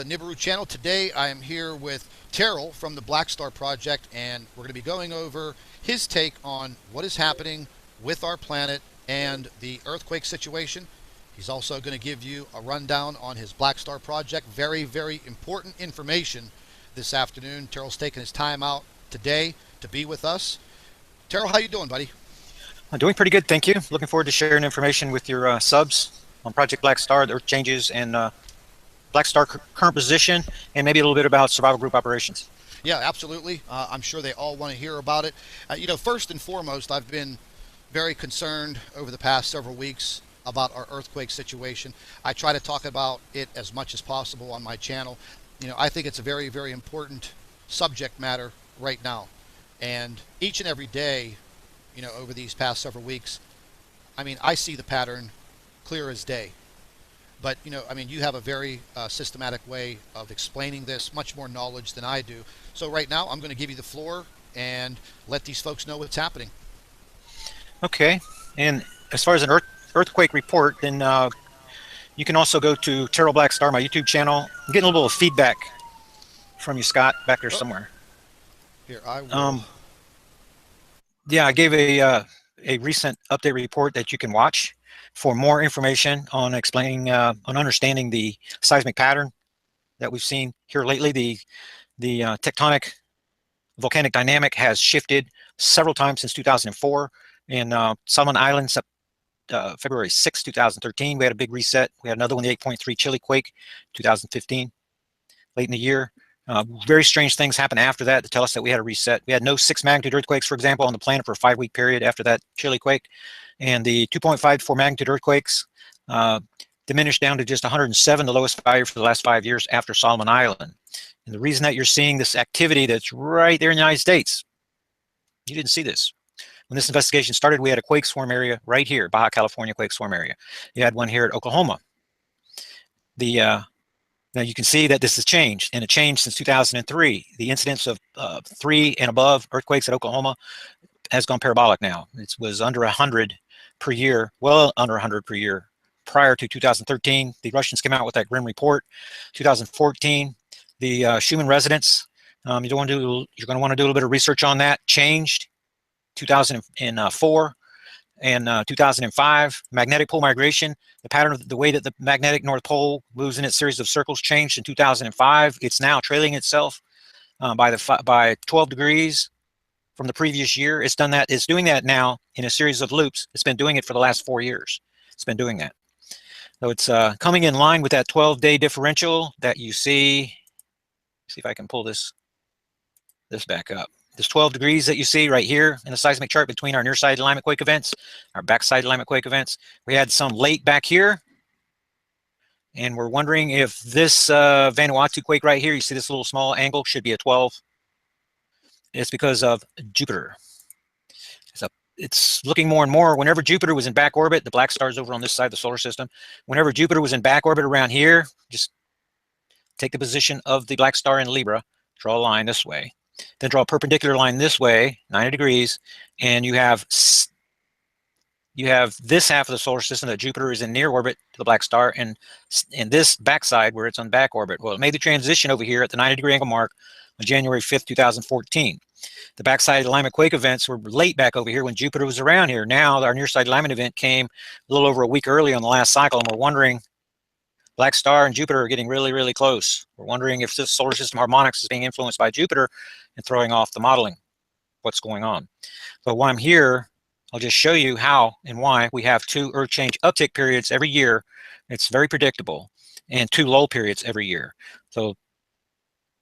The Nibiru channel. Today I am here with Terral from the Black Star Project, and we're going to be going over his take on what is happening with our planet and the earthquake situation. He's also going to give you a rundown on his Black Star Project. Very, very important information this afternoon. Terrell's taking his time out today to be with us. Terrell, how you doing, buddy? I'm doing pretty good, thank you. Looking forward to sharing information with your subs on Project Black Star, the Earth changes, and Black Star current position, and maybe a little bit about survival group operations. Yeah, absolutely. I'm sure they all want to hear about it. First and foremost, I've been very concerned over the past several weeks about our earthquake situation. I try to talk about it as much as possible on my channel. I think it's a very, very important subject matter right now. And each and every day, over these past several weeks, I see the pattern clear as day. But, you have a very systematic way of explaining this, much more knowledge than I do. So right now, I'm going to give you the floor and let these folks know what's happening. Okay. And as far as an earthquake report, then you can also go to Terral Black Star, my YouTube channel. I'm getting a little feedback from you, Scott, back there somewhere. Here, I will. Yeah, I gave a recent update report that you can watch for more information on explaining, on understanding the seismic pattern that we've seen here lately. The tectonic volcanic dynamic has shifted several times since 2004. In Solomon Islands, February 6, 2013, we had a big reset. We had another one, the 8.3 Chile quake, 2015, late in the year. Very strange things happened after that to tell us that we had a reset. We had no 6 magnitude earthquakes, for example, on the planet for a 5-week period after that Chile quake. And the 2.54 magnitude earthquakes diminished down to just 107, the lowest value for the last 5 years after Solomon Island. And the reason that you're seeing this activity that's right there in the United States, you didn't see this. When this investigation started, we had a quake swarm area right here, Baja California quake swarm area. You had one here at Oklahoma. Now you can see that this has changed, and it changed since 2003. The incidence of 3 and above earthquakes at Oklahoma has gone parabolic now. It was under 100 per year, well under 100 per year prior to 2013. The Russians came out with that grim report. 2014, the Schumann resonance, you're going to want to do a little bit of research on that, changed. 2004 and 2005, magnetic pole migration, the pattern of the way that the magnetic North Pole moves in its series of circles changed in 2005. It's now trailing itself by 12 degrees from the previous year. It's done that. It's doing that now in a series of loops. It's been doing it for the last 4 years. It's been doing that. So it's coming in line with that 12-day differential that you see. See if I can pull this back up. This 12 degrees that you see right here in the seismic chart between our near side alignment quake events, our backside alignment quake events. We had some late back here, and we're wondering if this Vanuatu quake right here, you see this little small angle, should be a 12. It's because of Jupiter. It's looking more and more. Whenever Jupiter was in back orbit, the black star's over on this side of the solar system. Whenever Jupiter was in back orbit around here, just take the position of the black star in Libra, draw a line this way. Then draw a perpendicular line this way, 90 degrees, and you have this half of the solar system that Jupiter is in near orbit to the black star, and this backside where it's on back orbit. Well, it made the transition over here at the 90-degree angle mark on January 5th, 2014. The backside alignment quake events were late back over here when Jupiter was around here. Now our near side alignment event came a little over a week early on the last cycle, and we're wondering, Black Star and Jupiter are getting really, really close. We're wondering if this solar system harmonics is being influenced by Jupiter and throwing off the modeling, what's going on. So while I'm here, I'll just show you how and why we have 2 Earth change uptick periods every year. It's very predictable, and 2 lull periods every year. So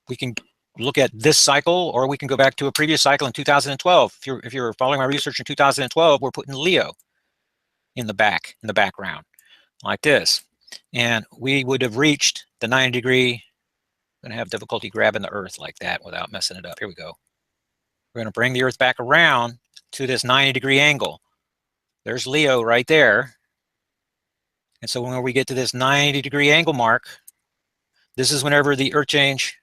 we can look at this cycle, or we can go back to a previous cycle in 2012. If you're following my research in 2012, we're putting Leo in the background, like this. And we would have reached the 90-degree. I'm going to have difficulty grabbing the Earth like that without messing it up. Here we go. We're going to bring the Earth back around to this 90-degree angle. There's Leo right there. And so when we get to this 90-degree angle mark, this is whenever the Earth change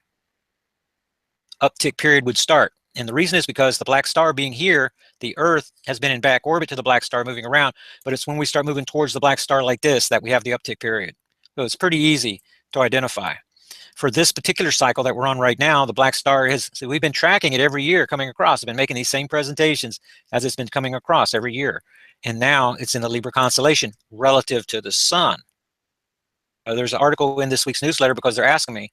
uptick period would start. And the reason is because the black star being here, the Earth has been in back orbit to the black star moving around, but it's when we start moving towards the black star like this that we have the uptick period. So it's pretty easy to identify. for this particular cycle that we're on right now, the black star has, so we've been tracking it every year coming across. I've been making these same presentations as it's been coming across every year. And now it's in the Libra constellation relative to the sun. There's an article in this week's newsletter because they're asking me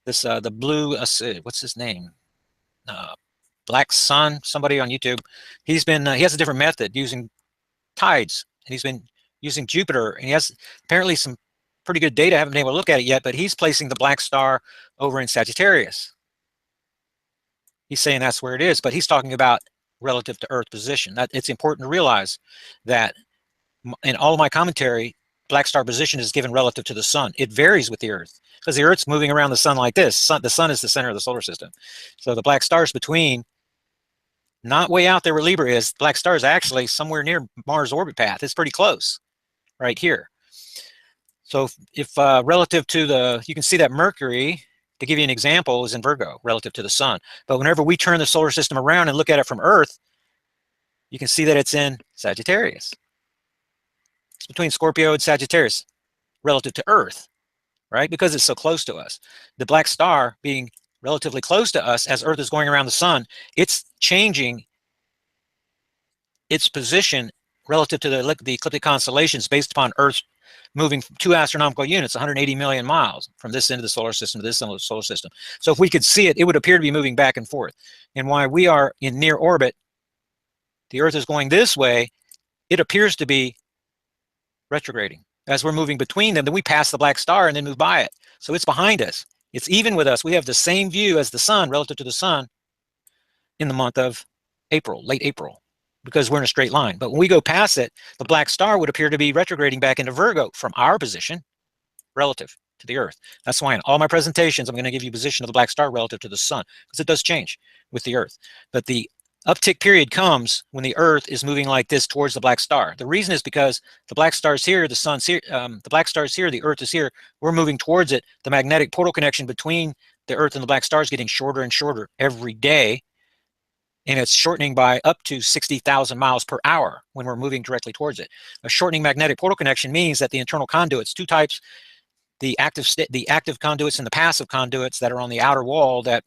this, the blue, what's his name? Black Sun, somebody on YouTube. He's been, he has a different method using tides, and he's been using Jupiter, and he has apparently some pretty good data. I haven't been able to look at it yet, but he's placing the black star over in Sagittarius. He's saying that's where it is, but he's talking about relative to Earth position. That it's important to realize that in all of my commentary, black star position is given relative to the sun. It varies with the Earth because the Earth's moving around the sun like this. The sun is the center of the solar system. So the black star's between, not way out there where Libra is. Black star is actually somewhere near Mars orbit path. It's pretty close right here. So if relative to the, you can see that Mercury, to give you an example, is in Virgo relative to the sun. But whenever we turn the solar system around and look at it from Earth, you can see that it's in Sagittarius. It's between Scorpio and Sagittarius relative to Earth, right? Because it's so close to us. The black star being relatively close to us as Earth is going around the sun, it's changing its position relative to the ecliptic constellations based upon Earth's moving 2 astronomical units, 180 million miles from this end of the solar system to this end of the solar system. So if we could see it, it would appear to be moving back and forth. And while we are in near orbit, the Earth is going this way, it appears to be retrograding. As we're moving between them, then we pass the black star and then move by it. So it's behind us. It's even with us. We have the same view as the sun relative to the sun in the month of April, late April, because we're in a straight line. But when we go past it, the black star would appear to be retrograding back into Virgo from our position relative to the Earth. That's why in all my presentations, I'm going to give you position of the black star relative to the sun, because it does change with the Earth. But the uptick period comes when the Earth is moving like this towards the black star. The reason is because the black star is here, the sun's here, the black star is here, the Earth is here. We're moving towards it. The magnetic portal connection between the Earth and the black star is getting shorter and shorter every day. And it's shortening by up to 60,000 miles per hour when we're moving directly towards it. A shortening magnetic portal connection means that the internal conduits, two types, the active conduits and the passive conduits that are on the outer wall, that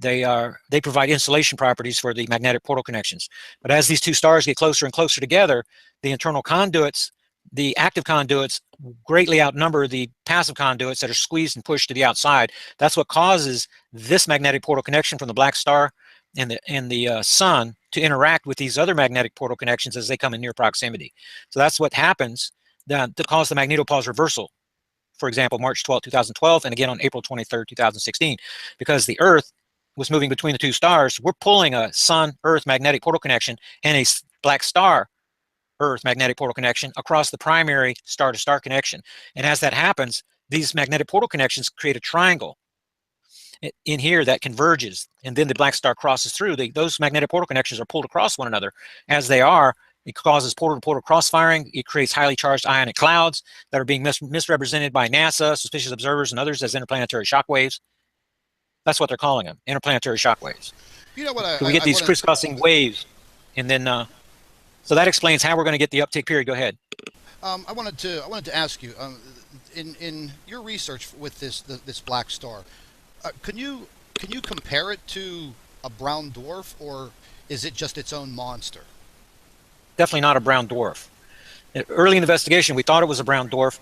they provide insulation properties for the magnetic portal connections. But as these two stars get closer and closer together, the internal conduits, the active conduits, greatly outnumber the passive conduits that are squeezed and pushed to the outside. That's what causes this magnetic portal connection from the black star and the sun to interact with these other magnetic portal connections as they come in near proximity. So that's what happens to cause the magnetopause reversal. For example, March 12, 2012, and again on April 23rd, 2016, because the Earth was moving between the two stars. We're pulling a Sun-Earth magnetic portal connection and a black star Earth magnetic portal connection across the primary star-to-star connection. And as that happens, these magnetic portal connections create a triangle in here that converges, and then the black star crosses through. Those magnetic portal connections are pulled across one another. As they are, it causes portal-to-portal cross-firing. It creates highly charged ionic clouds that are being misrepresented by NASA, suspicious observers, and others as interplanetary shock waves. That's what they're calling them, interplanetary shock waves. You know what? So we get these crisscrossing waves, and then so that explains how we're going to get the uptick period. Go ahead. I wanted to ask you, in your research with this black star, can you compare it to a brown dwarf, or is it just its own monster? Definitely not a brown dwarf. Early in the investigation, we thought it was a brown dwarf,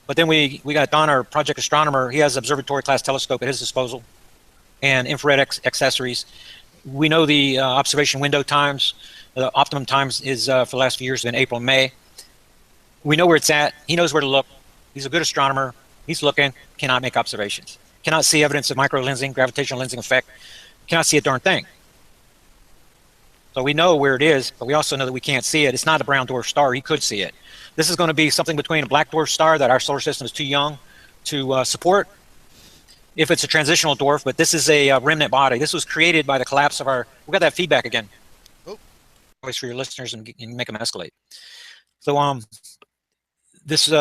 but then we got Don, our project astronomer. He has an observatory class telescope at his disposal and infrared accessories. We know the observation window times. The optimum times is for the last few years been April and May. We know where it's at. He knows where to look. He's a good astronomer. He's looking, cannot make observations. Cannot see evidence of micro lensing, gravitational lensing effect. Cannot see a darn thing. So we know where it is, but we also know that we can't see it. It's not a brown dwarf star. He could see it. This is going to be something between a black dwarf star that our solar system is too young to support, if it's a transitional dwarf, but this is a remnant body. This was created by the collapse of our, we got that feedback again. Oh, voice for your listeners and make them escalate. So this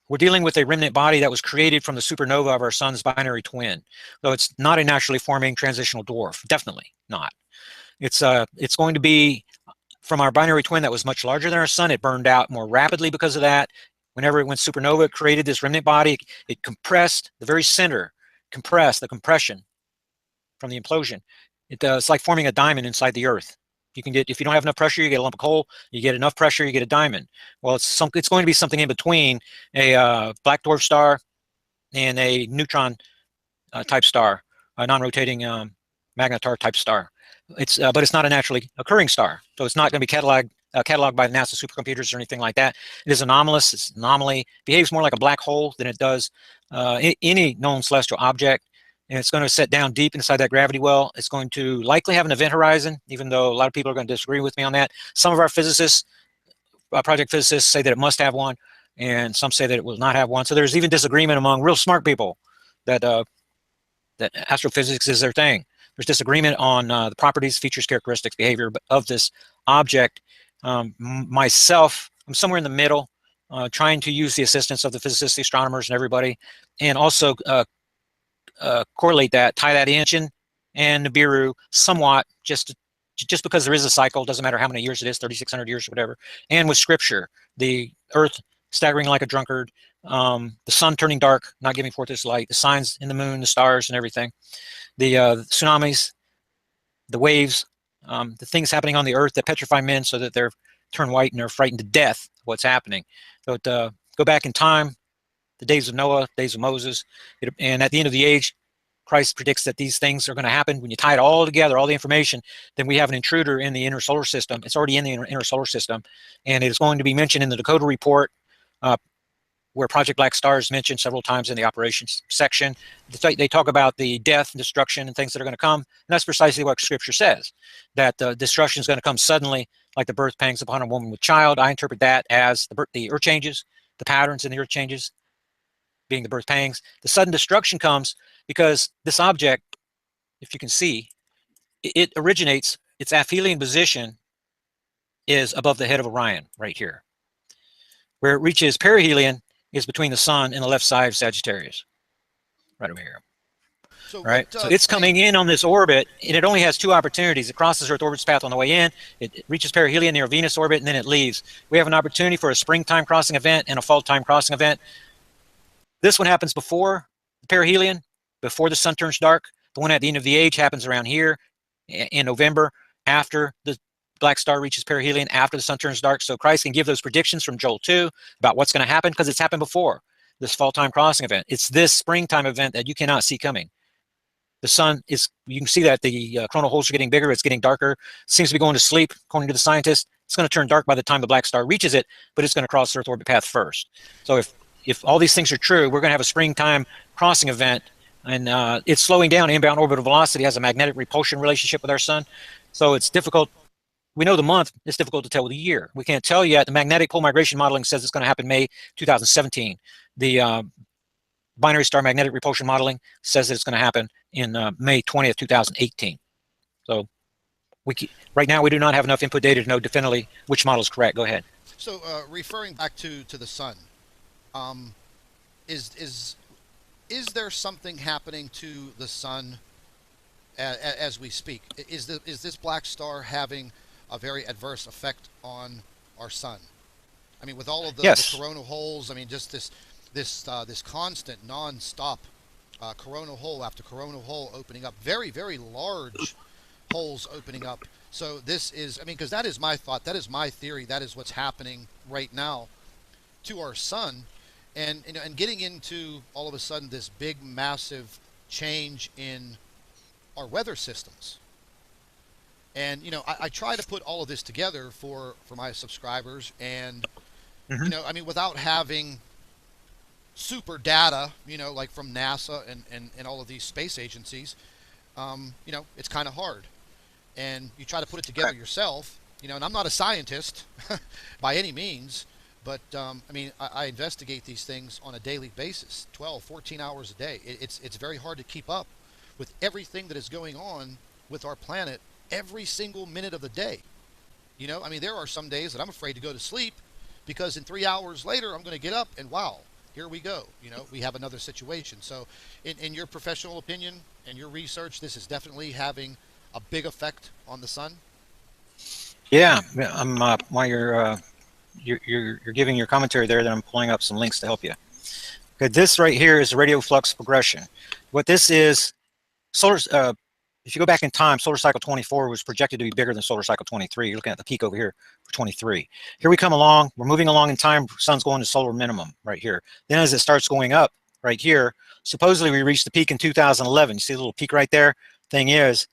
we're dealing with a remnant body that was created from the supernova of our sun's binary twin. So it's not a naturally forming transitional dwarf, definitely not. It's going to be from our binary twin that was much larger than our sun. It burned out more rapidly because of that. Whenever it went supernova, it created this remnant body. It compressed the very center compress, the compression from the implosion. It's like forming a diamond inside the Earth. You can get, if you don't have enough pressure, you get a lump of coal. You get enough pressure, you get a diamond. Well, it's going to be something in between a black dwarf star and a neutron type star, a non-rotating magnetar type star. But it's not a naturally occurring star, so it's not going to be cataloged by NASA supercomputers or anything like that. It is anomalous. It's an anomaly. Behaves more like a black hole than it does any known celestial object. And it's going to set down deep inside that gravity well. It's going to likely have an event horizon, even though a lot of people are going to disagree with me on that. Some of our physicists, project physicists, say that it must have one, and some say that it will not have one. So there's even disagreement among real smart people that that astrophysics is their thing. There's disagreement on the properties, features, characteristics, behavior of this object. Myself, I'm somewhere in the middle, trying to use the assistance of the physicists, the astronomers, and everybody, and also correlate that, tie that in and Nibiru somewhat, just because there is a cycle, doesn't matter how many years it is, 3,600 years or whatever, and with scripture, the earth staggering like a drunkard, the sun turning dark, not giving forth its light, the signs in the moon, the stars, and everything, the tsunamis, the waves, the things happening on the earth that petrify men so that they're turn white and they're frightened to death of what's happening. So go back in time, the days of Noah, days of Moses, and at the end of the age, Christ predicts that these things are going to happen. When you tie it all together, all the information, then we have an intruder in the inner solar system. It's already in the inner solar system, and it is going to be mentioned in the Dakota report, where Project Black Star is mentioned several times in the operations section. They talk about the death and destruction and things that are going to come, and that's precisely what Scripture says, that destruction is going to come suddenly, like the birth pangs upon a woman with child. I interpret that as the earth changes, the patterns in the earth changes being the birth pangs. The sudden destruction comes because this object, if you can see, it originates, its aphelion position is above the head of Orion, right here. Where it reaches perihelion is between the sun and the left side of Sagittarius, right over here. So right, so it's coming in on this orbit, and it only has two opportunities. It crosses Earth orbit's path on the way in, it reaches perihelion near Venus orbit, and then it leaves. We have an opportunity for a springtime crossing event and a fall time crossing event. This one happens before the perihelion, before the sun turns dark. The one at the end of the age happens around here in November, after the black star reaches perihelion, after the sun turns dark. So Christ can give those predictions from Joel 2 about what's going to happen, because it's happened before this fall time crossing event. It's this springtime event that you cannot see coming. The sun is, you can see that the coronal holes are getting bigger, it's getting darker, it seems to be going to sleep, according to the scientists. It's going to turn dark by the time the black star reaches it, but it's going to cross the Earth orbit path first. So if all these things are true, we're going to have a springtime crossing event, and it's slowing down. Inbound orbital velocity has a magnetic repulsion relationship with our sun, so it's difficult. We know the month, it's difficult to tell the year. We can't tell yet. The magnetic pole migration modeling says it's going to happen May 2017. The binary star magnetic repulsion modeling says that it's going to happen in May 20th, 2018. So right now we do not have enough input data to know definitively which model is correct. Go ahead. So referring back to the sun, is there something happening to the sun as we speak? Is this black star having a very adverse effect on our sun? I mean, with all of the coronal holes, I mean, just this constant, non-stop coronal hole after coronal hole opening up, very, very large holes opening up. So this is, I mean, because that is my thought, that is my theory, that is what's happening right now to our sun, and you know, and getting into all of a sudden this big, massive change in our weather systems. And you know, I try to put all of this together for my subscribers, and you know, I mean, without having super data, you know, like from NASA and all of these space agencies, you know, it's kind of hard. And you try to put it together yourself, you know, and I'm not a scientist by any means, but I mean, I investigate these things on a daily basis, 12, 14 hours a day. It's very hard to keep up with everything that is going on with our planet every single minute of the day. You know, I mean, there are some days that I'm afraid to go to sleep because in 3 hours later, I'm going to get up and wow, here we go. You know, we have another situation. So in your professional opinion and your research, this is definitely having a big effect on the sun. Yeah, while you're giving your commentary there, then I'm pulling up some links to help you. Okay, this right here is the radial flux progression. What this is, solar. If you go back in time, solar cycle 24 was projected to be bigger than solar cycle 23. You're looking at the peak over here for 23. Here we come along. We're moving along in time. Sun's going to solar minimum right here. Then as it starts going up right here, supposedly we reached the peak in 2011. You see the little peak right there? Thing is,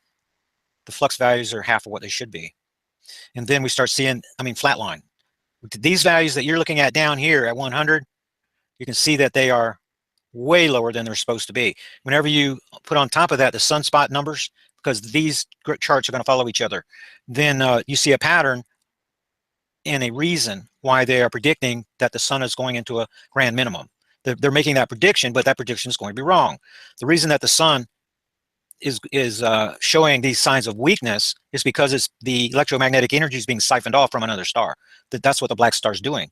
the flux values are half of what they should be. And then we start seeing, flatline. These values that you're looking at down here at 100, you can see that they are way lower than they're supposed to be. Whenever you put on top of that the sunspot numbers, because these charts are going to follow each other, then you see a pattern and a reason why they are predicting that the sun is going into a grand minimum. They're making that prediction, but that prediction is going to be wrong. The reason that the sun is showing these signs of weakness is because it's the electromagnetic energy is being siphoned off from another star. That's what the black star is doing.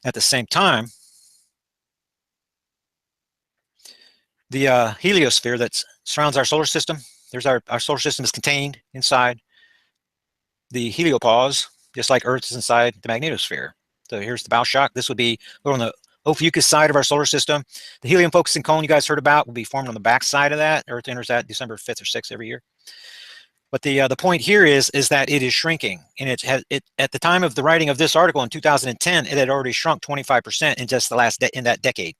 At the same time, the heliosphere that surrounds our solar system, there's our solar system is contained inside the heliopause, just like Earth is inside the magnetosphere. So here's the bow shock. This would be on the Ophiuchus side of our solar system. The helium focusing cone you guys heard about will be formed on the back side of that. Earth enters that December 5th or 6th every year. But the point here is that it is shrinking, and it at the time of the writing of this article in 2010, it had already shrunk 25% in just the last in that decade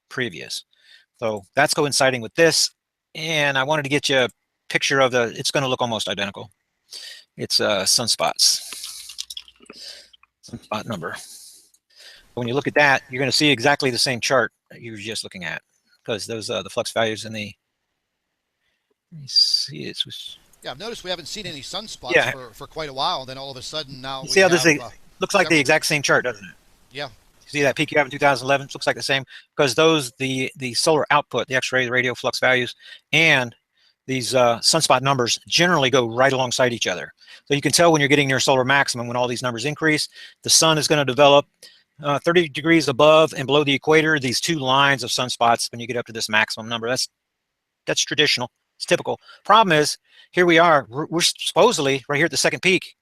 previous. So that's coinciding with this, and I wanted to get you a picture of it's going to look almost identical. It's sunspots, sunspot number. When you look at that, you're going to see exactly the same chart that you were just looking at, because those the flux values in the. Let me see. Yeah, I've noticed we haven't seen any sunspots for quite a while. Then all of a sudden now you see how this looks like the exact same chart, doesn't it? Yeah. See that peak you have in 2011? It looks like the same, because those the solar output, the X-ray, the radio flux values, and these sunspot numbers generally go right alongside each other. So you can tell when you're getting near solar maximum, when all these numbers increase, the sun is going to develop 30 degrees above and below the equator, these two lines of sunspots when you get up to this maximum number. That's traditional. It's typical. Problem is, here we are. We're supposedly right here at the second peak.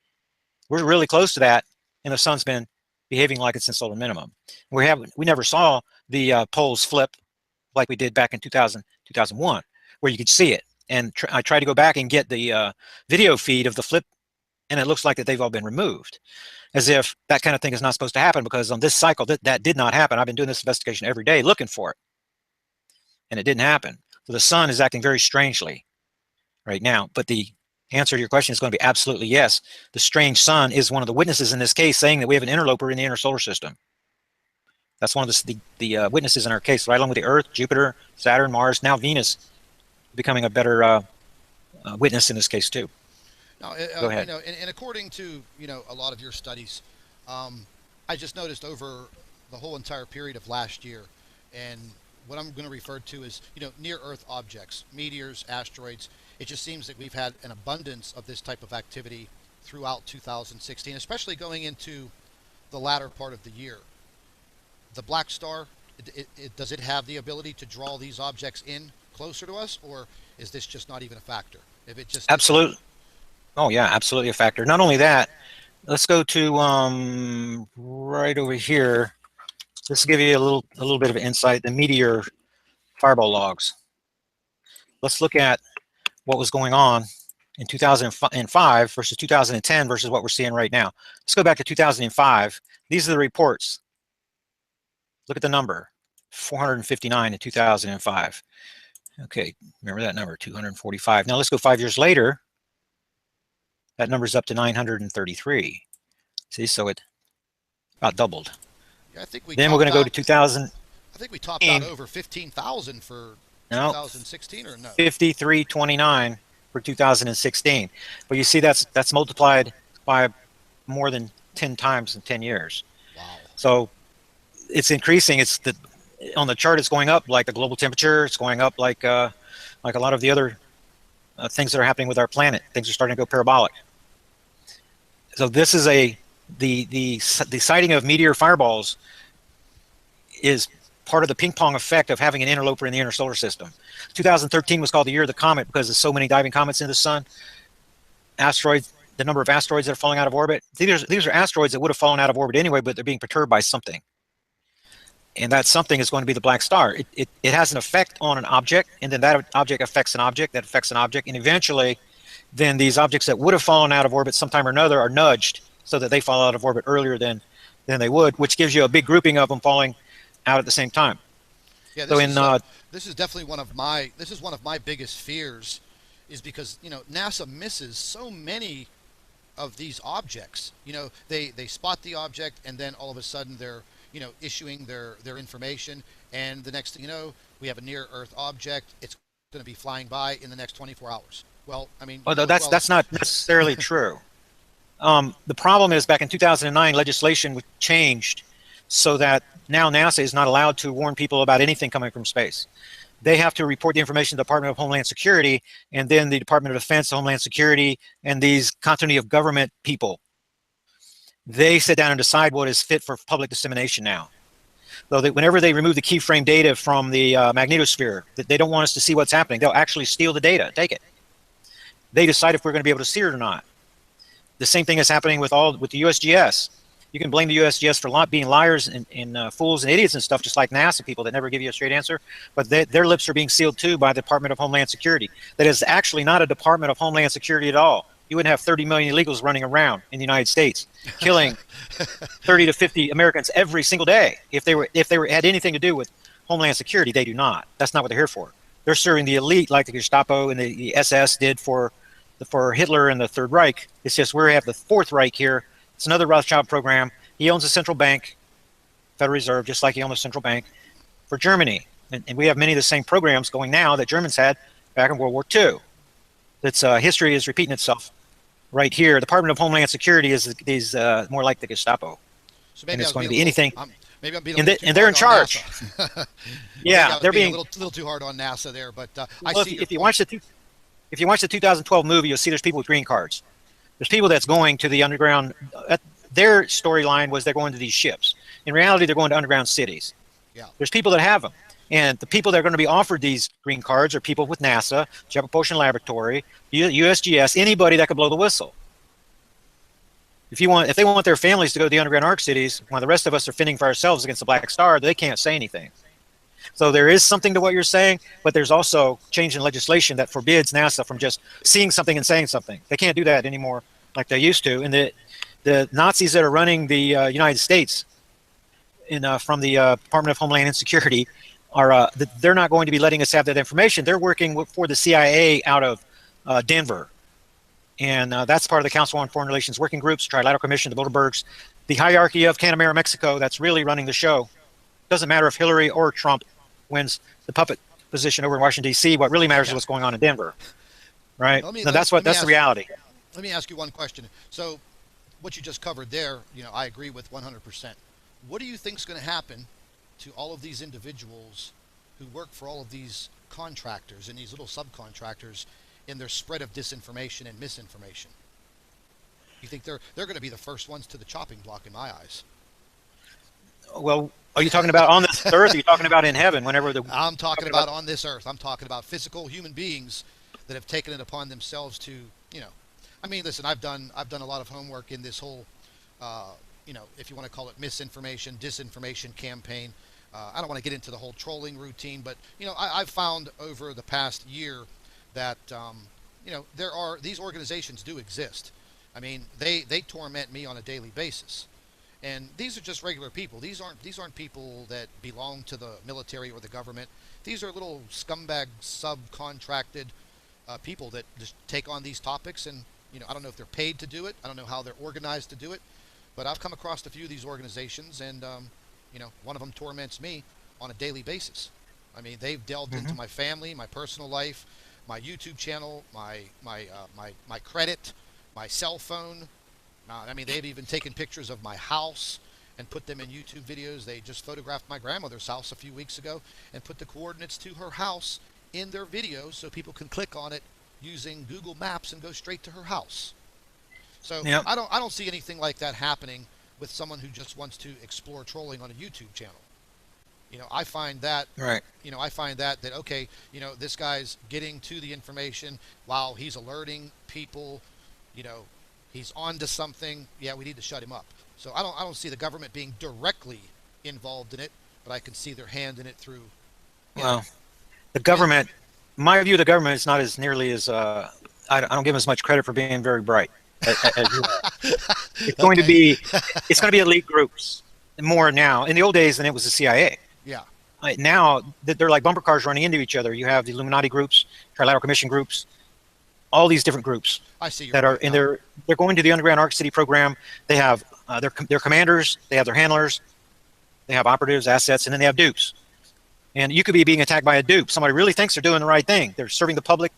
We're really close to that, and the sun's been behaving like it's in solar minimum. We never saw the poles flip like we did back in 2000, 2001, where you could see it. And I tried to go back and get the video feed of the flip, and it looks like that they've all been removed, as if that kind of thing is not supposed to happen, because on this cycle that did not happen. I've been doing this investigation every day looking for it, and it didn't happen. So the sun is acting very strangely right now. But the answer to your question is going to be absolutely yes. The strange sun is one of the witnesses in this case, saying that we have an interloper in the inner solar system. That's one of the witnesses in our case, right along with the Earth, Jupiter, Saturn, Mars, now Venus, becoming a better witness in this case too. Now, go ahead. And according to a lot of your studies, I just noticed over the whole entire period of last year, and what I'm going to refer to as near Earth objects, meteors, asteroids. It just seems that we've had an abundance of this type of activity throughout 2016, especially going into the latter part of the year. The black star, does it have the ability to draw these objects in closer to us, or is this just not even a factor? If it just absolutely, oh yeah, absolutely a factor. Not only that, let's go to right over here. This will give you a little bit of insight. The meteor fireball logs. Let's look at what was going on in 2005 versus 2010 versus what we're seeing right now. Let's go back to 2005. These are the reports. Look at the number, 459 in 2005. Okay, remember that number, 245. Now let's go 5 years later. That number's up to 933. See, so it about doubled. Yeah, I think then we're going to go to 2000. I think we topped out over 15,000 for 2016, or no? 5329 for 2016. But you see, that's multiplied by more than 10 times in 10 years. Wow. So it's increasing. It's on the chart. It's going up like the global temperature. It's going up like a lot of the other things that are happening with our planet. Things are starting to go parabolic. So this is the sighting of meteor fireballs is part of the ping pong effect of having an interloper in the inner solar system. 2013 was called the year of the comet because there's so many diving comets in the sun. Asteroids, the number of asteroids that are falling out of orbit. These are asteroids that would have fallen out of orbit anyway, but they're being perturbed by something. and that something is going to be the black star. It has an effect on an object, and then that object affects an object that affects an object, and eventually then these objects that would have fallen out of orbit sometime or another are nudged so that they fall out of orbit earlier than they would, which gives you a big grouping of them falling out at the same time. Yeah, So in this is definitely one of my biggest fears, is because NASA misses so many of these objects. They spot the object, and then all of a sudden they're issuing their information, and the next thing you know, we have a near Earth object. It's going to be flying by in the next 24 hours. Well, I mean, you although know as well that's as not necessarily true. The problem is back in 2009, legislation changed so that now NASA is not allowed to warn people about anything coming from space. They have to report the information to the Department of Homeland Security, and then the Department of Defense, Homeland Security, and these continuity of government people, they sit down and decide what is fit for public dissemination now. Though whenever they remove the keyframe data from the magnetosphere, that they don't want us to see what's happening, they'll actually steal the data, take it. They decide if we're going to be able to see it or not. The same thing is happening with the USGS. You can blame the USGS for being liars and fools and idiots and stuff, just like NASA people that never give you a straight answer. But their lips are being sealed too by the Department of Homeland Security. That is actually not a Department of Homeland Security at all. You wouldn't have 30 million illegals running around in the United States, killing 30 to 50 Americans every single day. If they had anything to do with Homeland Security, they do not. That's not what they're here for. They're serving the elite, like the Gestapo and the SS did for Hitler and the Third Reich. It's just we have the Fourth Reich here. It's another Rothschild program. He owns the central bank, Federal Reserve, just like he owned the central bank for Germany. And we have many of the same programs going now that Germans had back in World War II. That's history is repeating itself right here. The Department of Homeland Security is more like the Gestapo. so And maybe I it's was going to being be a little, anything. maybe I'm being a And, little too and they're hard in on charge. NASA. Maybe I Yeah, was they're being being. a little too hard on NASA there, but I Well, see your if you point. watch if you watch the 2012 movie, you'll see there's people with green cards. There's people that's going to the underground. Their storyline was they're going to these ships. In reality, they're going to underground cities. Yeah. There's people that have them. And the people that are going to be offered these green cards are people with NASA, Jet Propulsion Laboratory, USGS, anybody that could blow the whistle. If they want their families to go to the underground arc cities, while the rest of us are fending for ourselves against the Black Star, they can't say anything. So there is something to what you're saying, but there's also change in legislation that forbids NASA from just seeing something and saying something. They can't do that anymore like they used to. And the Nazis that are running the United States from the Department of Homeland Security they're not going to be letting us have that information. They're working for the CIA out of Denver. And that's part of the Council on Foreign Relations Working Groups, Trilateral Commission, the Bilderbergs, the hierarchy of Canamera, Mexico, that's really running the show. Doesn't matter if Hillary or Trump wins the puppet position over in Washington, D.C. What really matters is what's going on in Denver, right? That's the reality. Let me ask you one question. So, what you just covered there, I agree with 100%. What do you think is going to happen to all of these individuals who work for all of these contractors and these little subcontractors in their spread of disinformation and misinformation? You think they're going to be the first ones to the chopping block in my eyes? Well, are you talking about on this earth? Or are you talking about in heaven? I'm talking about on this earth. I'm talking about physical human beings that have taken it upon themselves to, I mean, listen, I've done a lot of homework in this whole, if you want to call it misinformation, disinformation campaign. I don't want to get into the whole trolling routine, but I've found over the past year that these organizations do exist. I mean, they torment me on a daily basis. And these are just regular people. These aren't people that belong to the military or the government. These are little scumbag subcontracted people that just take on these topics. And I don't know if they're paid to do it. I don't know how they're organized to do it. But I've come across a few of these organizations, and one of them torments me on a daily basis. I mean, they've delved into my family, my personal life, my YouTube channel, my credit, my cell phone. I mean, they've even taken pictures of my house and put them in YouTube videos. They just photographed my grandmother's house a few weeks ago and put the coordinates to her house in their videos so people can click on it using Google Maps and go straight to her house. So Yep. I don't see anything like that happening with someone who just wants to explore trolling on a YouTube channel. I find that Right. that okay, this guy's getting to the information while he's alerting people, he's on to something. Yeah, we need to shut him up. So I don't see the government being directly involved in it, but I can see their hand in it through, you know, Well, the yeah, government, my view of the government is not as nearly as I don't give them as much credit for being very bright as you are. It's going to okay, be it's going to be elite groups more now. In the old days, than it was the CIA. yeah, Now they're like bumper cars running into each other. You have the Illuminati groups, Trilateral Commission groups, all these different groups I see your that are point in now. they're going to the underground Arc City program. They have their commanders, they have their handlers, they have operatives, assets, and then they have dupes. And you could be being attacked by a dupe. Somebody really thinks they're doing the right thing. They're serving the public,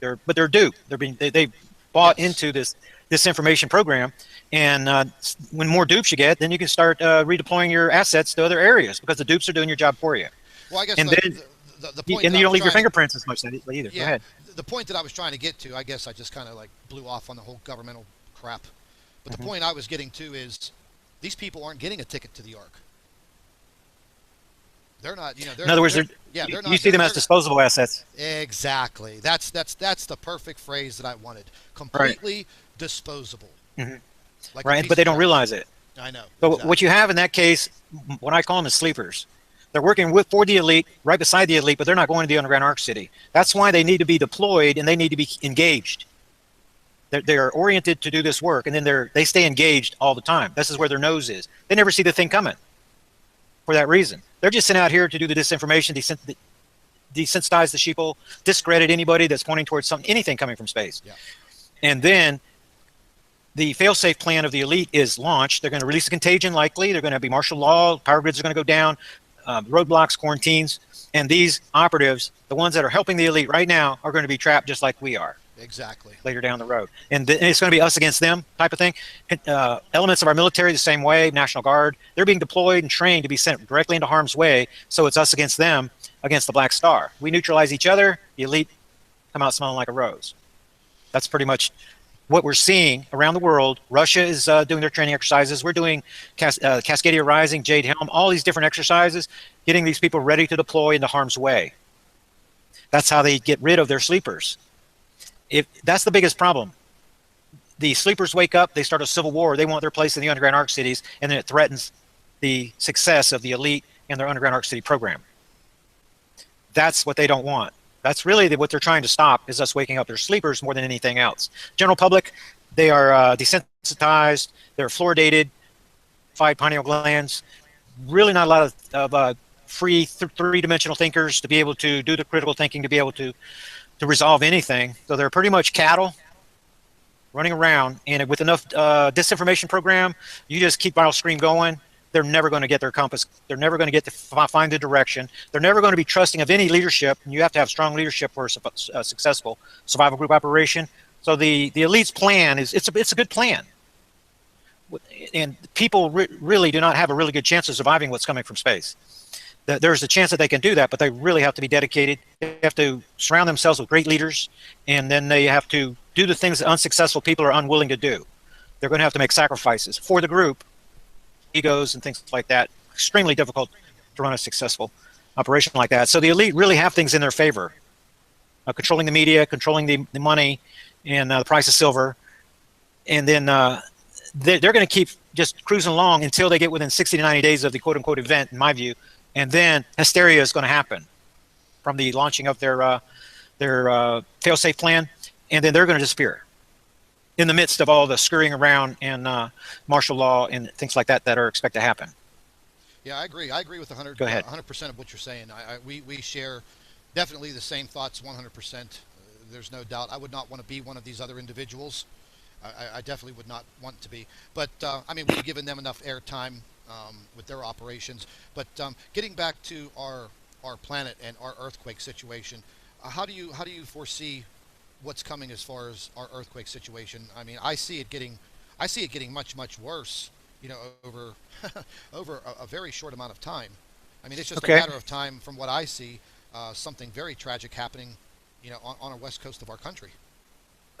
but they're dupe. They bought Yes. into this information program. And when more dupes you get, then you can start redeploying your assets to other areas because the dupes are doing your job for you. Well, I guess And then the point that you I don't was leave your trying to, fingerprints as much either. Go yeah, ahead. the point that I was trying to get to, I guess I just kind of like blew off on the whole governmental crap. But the Hmm. point I was getting to is these people aren't getting a ticket to the Ark. They're not, In other words, yeah, they're you not, see them as they're disposable assets. exactly. That's the perfect phrase that I wanted. Right. Completely disposable, Hmm. like a Right. piece But they of don't trash. realize it. I know But what exactly. you have in that case, what I call them is sleepers. They're working with for the elite, right beside the elite, but they're not going to the underground Arc City. That's why they need to be deployed and they need to be engaged. They're oriented to do this work, and then they stay engaged all the time. This is where their nose is. They never see the thing coming for that reason. They're just sent out here to do the disinformation, desensitize the sheeple, discredit anybody that's pointing towards anything coming from space. Yeah. And then the fail-safe plan of the elite is launched. They're going to release a contagion, likely. They're going to be martial law. Power grids are going to go down, roadblocks, quarantines. And these operatives, the ones that are helping the elite right now, are going to be trapped just like we are Exactly. later down the road. And it's going to be us against them type of thing. Elements of our military the same way, National Guard, they're being deployed and trained to be sent directly into harm's way. So it's us against them, against the Black Star. We neutralize each other. The elite come out smelling like a rose. That's pretty much what we're seeing around the world. Russia is doing their training exercises. We're doing Cascadia Rising, Jade Helm, all these different exercises, getting these people ready to deploy into harm's way. That's how they get rid of their sleepers. If that's the biggest problem. The sleepers wake up, they start a civil war. They want their place in the underground Arc Cities, and then it threatens the success of the elite and their underground Arc City program. That's what they don't want. That's really what they're trying to stop, is us waking up their sleepers more than anything else. General public, they are desensitized, they're fluoridated, five pineal glands, really not a lot of free three-dimensional thinkers to be able to do the critical thinking, to be able to resolve anything. So they're pretty much cattle running around, and with enough disinformation program, you just keep Viral Scream going. They're never going to get their compass. They're never going to get to find the direction. They're never going to be trusting of any leadership. And you have to have strong leadership for a successful survival group operation. So the elite's plan is it's a good plan, and people really do not have a really good chance of surviving what's coming from space. There's a chance that they can do that, but they really have to be dedicated. They have to surround themselves with great leaders, and then they have to do the things that unsuccessful people are unwilling to do. They're going to have to make sacrifices for the group, egos and things like that. Extremely difficult to run a successful operation like that. So the elite really have things in their favor. Controlling the media, controlling the money, and the price of silver. And then they're going to keep just cruising along until they get within 60 to 90 days of the quote-unquote event, in my view. And then hysteria is going to happen from the launching of their fail-safe plan, and then they're going to disappear in the midst of all the scurrying around and martial law and things like that are expected to happen. Yeah, I agree. I agree with Go ahead. 100% of what you're saying. We share definitely the same thoughts 100%. There's no doubt. I would not want to be one of these other individuals. I definitely would not want to be. But I mean, we've given them enough airtime with their operations. But getting back to our planet and our earthquake situation, how do you foresee what's coming as far as our earthquake situation? I mean, I see it getting much worse. You know, over over a very short amount of time. I mean, it's just a Okay. matter of time from what I see. Something very tragic happening, you know, on our west coast of our country.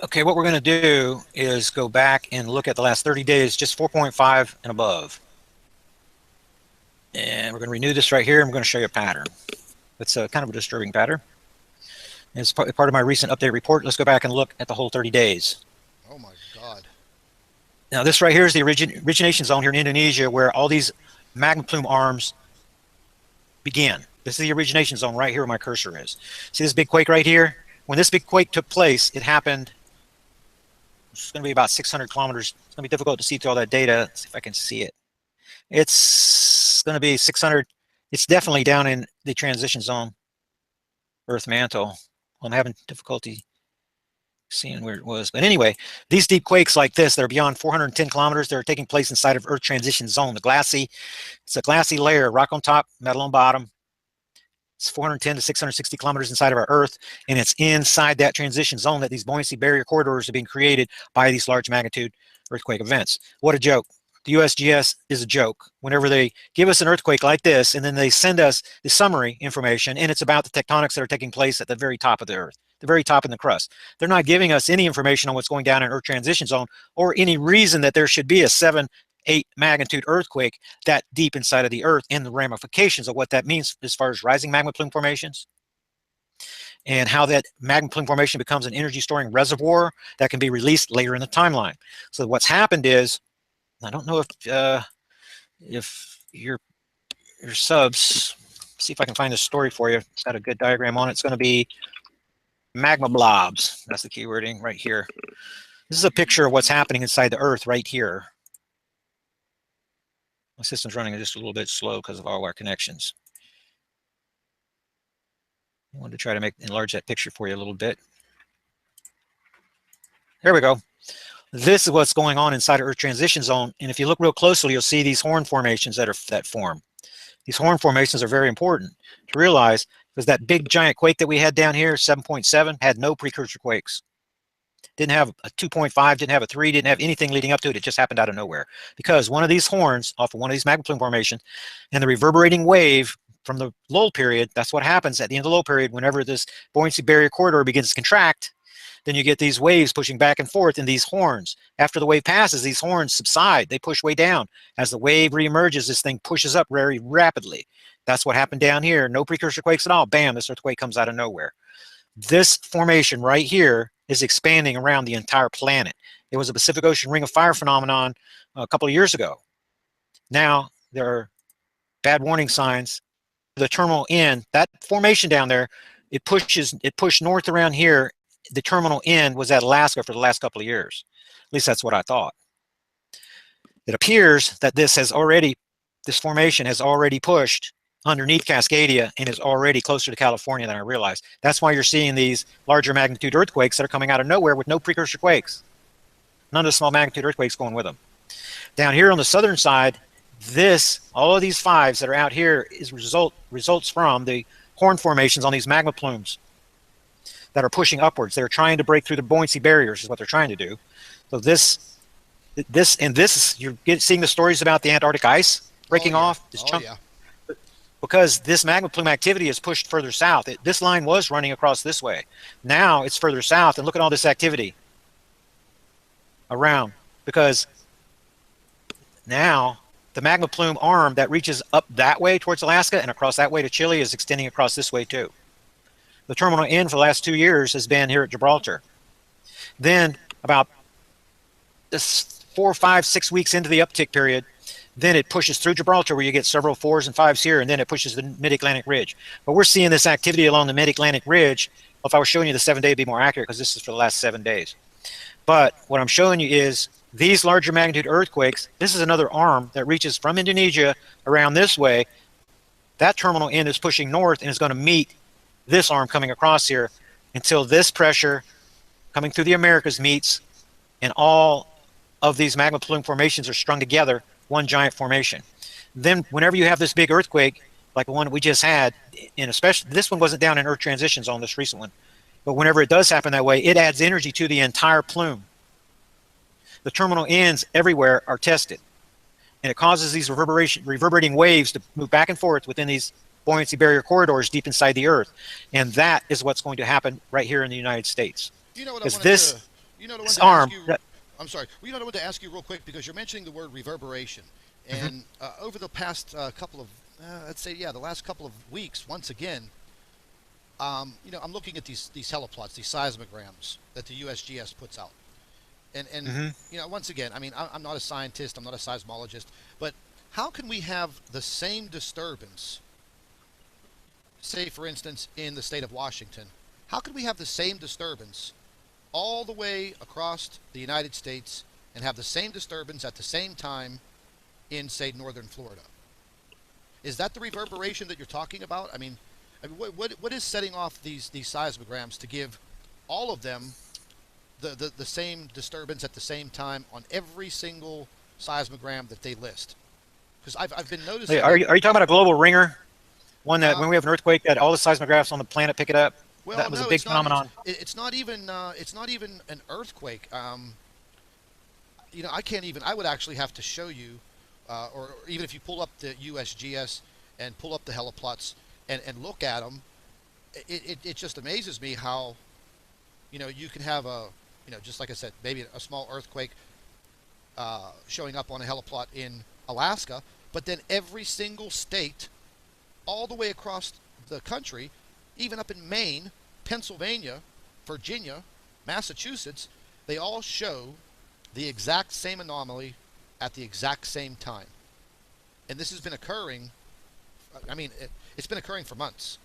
Okay, what we're going to do is go back and look at the last 30 days, just 4.5 and above. And we're going to renew this right here, and we're going to show you a pattern. It's a kind of a disturbing pattern. It's part of my recent update report. Let's go back and look at the whole 30 days. Oh my God. Now, this right here is the origination zone here in Indonesia, where all these magma plume arms began. This is the origination zone right here where my cursor is. See this big quake right here? When this big quake took place, it happened, it's going to be about 600 kilometers. It's going to be difficult to see through all that data. Let's see if I can see it. It's going to be 600. It's definitely down in the transition zone, Earth mantle. I'm having difficulty seeing where it was. But anyway, these deep quakes like this that are beyond 410 kilometers, they're taking place inside of Earth transition zone. It's a glassy layer, rock on top, metal on bottom. It's 410 to 660 kilometers inside of our Earth, and it's inside that transition zone that these buoyancy barrier corridors are being created by these large magnitude earthquake events. What a joke. The USGS is a joke. Whenever they give us an earthquake like this, and then they send us the summary information, and it's about the tectonics that are taking place at the very top of the Earth, the very top in the crust. They're not giving us any information on what's going down in Earth transition zone or any reason that there should be a 7-8 magnitude earthquake that deep inside of the Earth and the ramifications of what that means as far as rising magma plume formations and how that magma plume formation becomes an energy storing reservoir that can be released later in the timeline. So what's happened is, I don't know if your subs, see if I can find this story for you. It's got a good diagram on it. It's going to be magma blobs. That's the keywording right here. This is a picture of what's happening inside the Earth right here. My system's running just a little bit slow because of all our connections. I wanted to try to enlarge that picture for you a little bit. There we go. This is what's going on inside of Earth transition zone. And if you look real closely, you'll see these horn formations that form. These horn formations are very important to realize because that big giant quake that we had down here, 7.7, had no precursor quakes. Didn't have a 2.5, didn't have a 3, didn't have anything leading up to it. It just happened out of nowhere. Because one of these horns off of one of these magma plume formations and the reverberating wave from the lull period, that's what happens at the end of the lull period whenever this buoyancy barrier corridor begins to contract. Then you get these waves pushing back and forth in these horns. After the wave passes, these horns subside. They push way down. As the wave reemerges, this thing pushes up very rapidly. That's what happened down here. No precursor quakes at all. Bam, this earthquake comes out of nowhere. This formation right here is expanding around the entire planet. It was a Pacific Ocean Ring of Fire phenomenon a couple of years ago. Now there are bad warning signs. The terminal end, that formation down there, it pushed north around here. The terminal end was at Alaska for the last couple of years. At least that's what I thought. It appears that this formation has already pushed underneath Cascadia and is already closer to California than I realized. That's why you're seeing these larger magnitude earthquakes that are coming out of nowhere with no precursor quakes. None of the small magnitude earthquakes going with them. Down here on the southern side, all of these fives that are out here results from the horn formations on these magma plumes that are pushing upwards. They're trying to break through the buoyancy barriers is what they're trying to do. So you're seeing the stories about the Antarctic ice breaking off. This chunk, because this magma plume activity is pushed further south. This line was running across this way. Now it's further south, and look at all this activity around, because now the magma plume arm that reaches up that way towards Alaska and across that way to Chile is extending across this way too. The terminal end for the last 2 years has been here at Gibraltar. Then about 4, 5, 6 weeks into the uptick period, then it pushes through Gibraltar where you get several 4s and 5s here, and then it pushes the mid-Atlantic ridge. But we're seeing this activity along the mid-Atlantic ridge. Well, if I was showing you the 7-day, it'd be more accurate because this is for the last 7 days. But what I'm showing you is these larger magnitude earthquakes. This is another arm that reaches from Indonesia around this way. That terminal end is pushing north and is going to meet this arm coming across here until this pressure coming through the Americas meets, and all of these magma plume formations are strung together, one giant formation. Then whenever you have this big earthquake, like the one we just had, and especially this one wasn't down in Earth transition zone, this recent one, but whenever it does happen that way, it adds energy to the entire plume. The terminal ends everywhere are tested, and it causes these reverberating waves to move back and forth within these buoyancy barrier corridors deep inside the Earth. And that is what's going to happen right here in the United States. You know what I wanted to, you know what I wanted to arm, ask you, I'm sorry. Well, you know what I wanted to ask you real quick, because you're mentioning the word reverberation. And over the past couple of, let's say, the last couple of weeks, once again, you know, I'm looking at these heliplots, these seismograms that the USGS puts out. And you know, once again, I mean, I'm not a scientist, I'm not a seismologist, but how can we have the same disturbance say for instance in the state of Washington, how could we have the same disturbance all the way across the United States and have the same disturbance at the same time in, say, northern Florida? Is that the reverberation that you're talking about? What is setting off these seismograms to give all of them the same disturbance at the same time on every single seismogram that they list? Because I've been Hey, noticing are that. you talking about a global ringer? One that Uh, when we have an earthquake, that all the seismographs on the planet pick it up. well, That was a no, big it's not. phenomenon. It's not even an earthquake. I can't even. I would actually have to show you, or even if you pull up the USGS and pull up the heliplots and look at them, it just amazes me how, you can have just like I said, maybe a small earthquake showing up on a heliplot in Alaska, but then every single state, all the way across the country, even up in Maine, Pennsylvania, Virginia, Massachusetts, they all show the exact same anomaly at the exact same time. And this has been occurring, it's been occurring for months.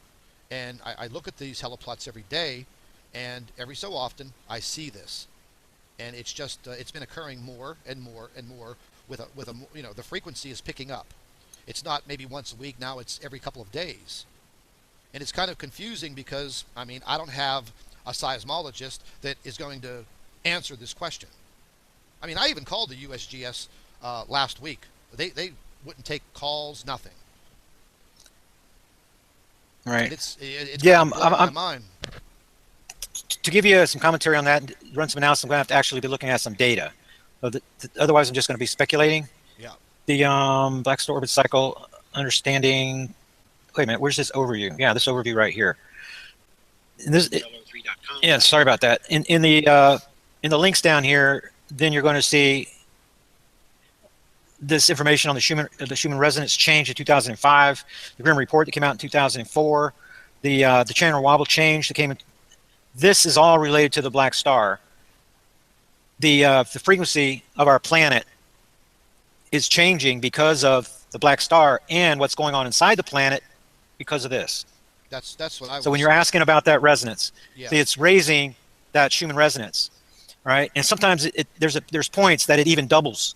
And I look at these heliplots every day, and every so often I see this. And it's just, it's been occurring more and more and more the frequency is picking up. It's not maybe once a week now, it's every couple of days. And it's kind of confusing because, I don't have a seismologist that is going to answer this question. I even called the USGS last week. They wouldn't take calls, nothing. And Right. it's Yeah. kind of blowing my mind. To give you some commentary on that, run some analysis, I'm going to have to actually be looking at some data. Otherwise, I'm just going to be speculating. Yeah. The Black Star orbit cycle understanding. Wait a minute, where's this overview? Yeah, this overview right here. And this, yeah, sorry about that. In the links down here, then you're going to see this information on the Schumann resonance change in 2005, the Grimm report that came out in 2004, the channel wobble change that came in. This is all related to the black star. The frequency of our planet is changing because of the black star and what's going on inside the planet because of this. That's what I So when was. you're asking about that resonance, Yeah. see, it's raising that Schumann resonance, right? And sometimes there's points that it even doubles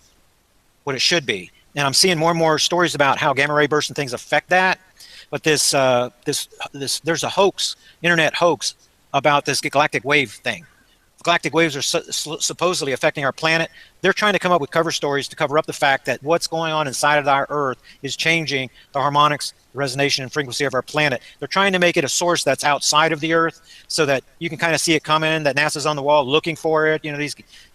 what it should be. And I'm seeing more and more stories about how gamma ray bursts and things affect that. But there's a hoax, internet hoax about this galactic wave thing. Galactic waves are supposedly affecting our planet. They're trying to come up with cover stories to cover up the fact that what's going on inside of our Earth is changing the harmonics, the resonation, and frequency of our planet. They're trying to make it a source that's outside of the Earth so that you can kind of see it coming, that NASA's on the wall looking for it,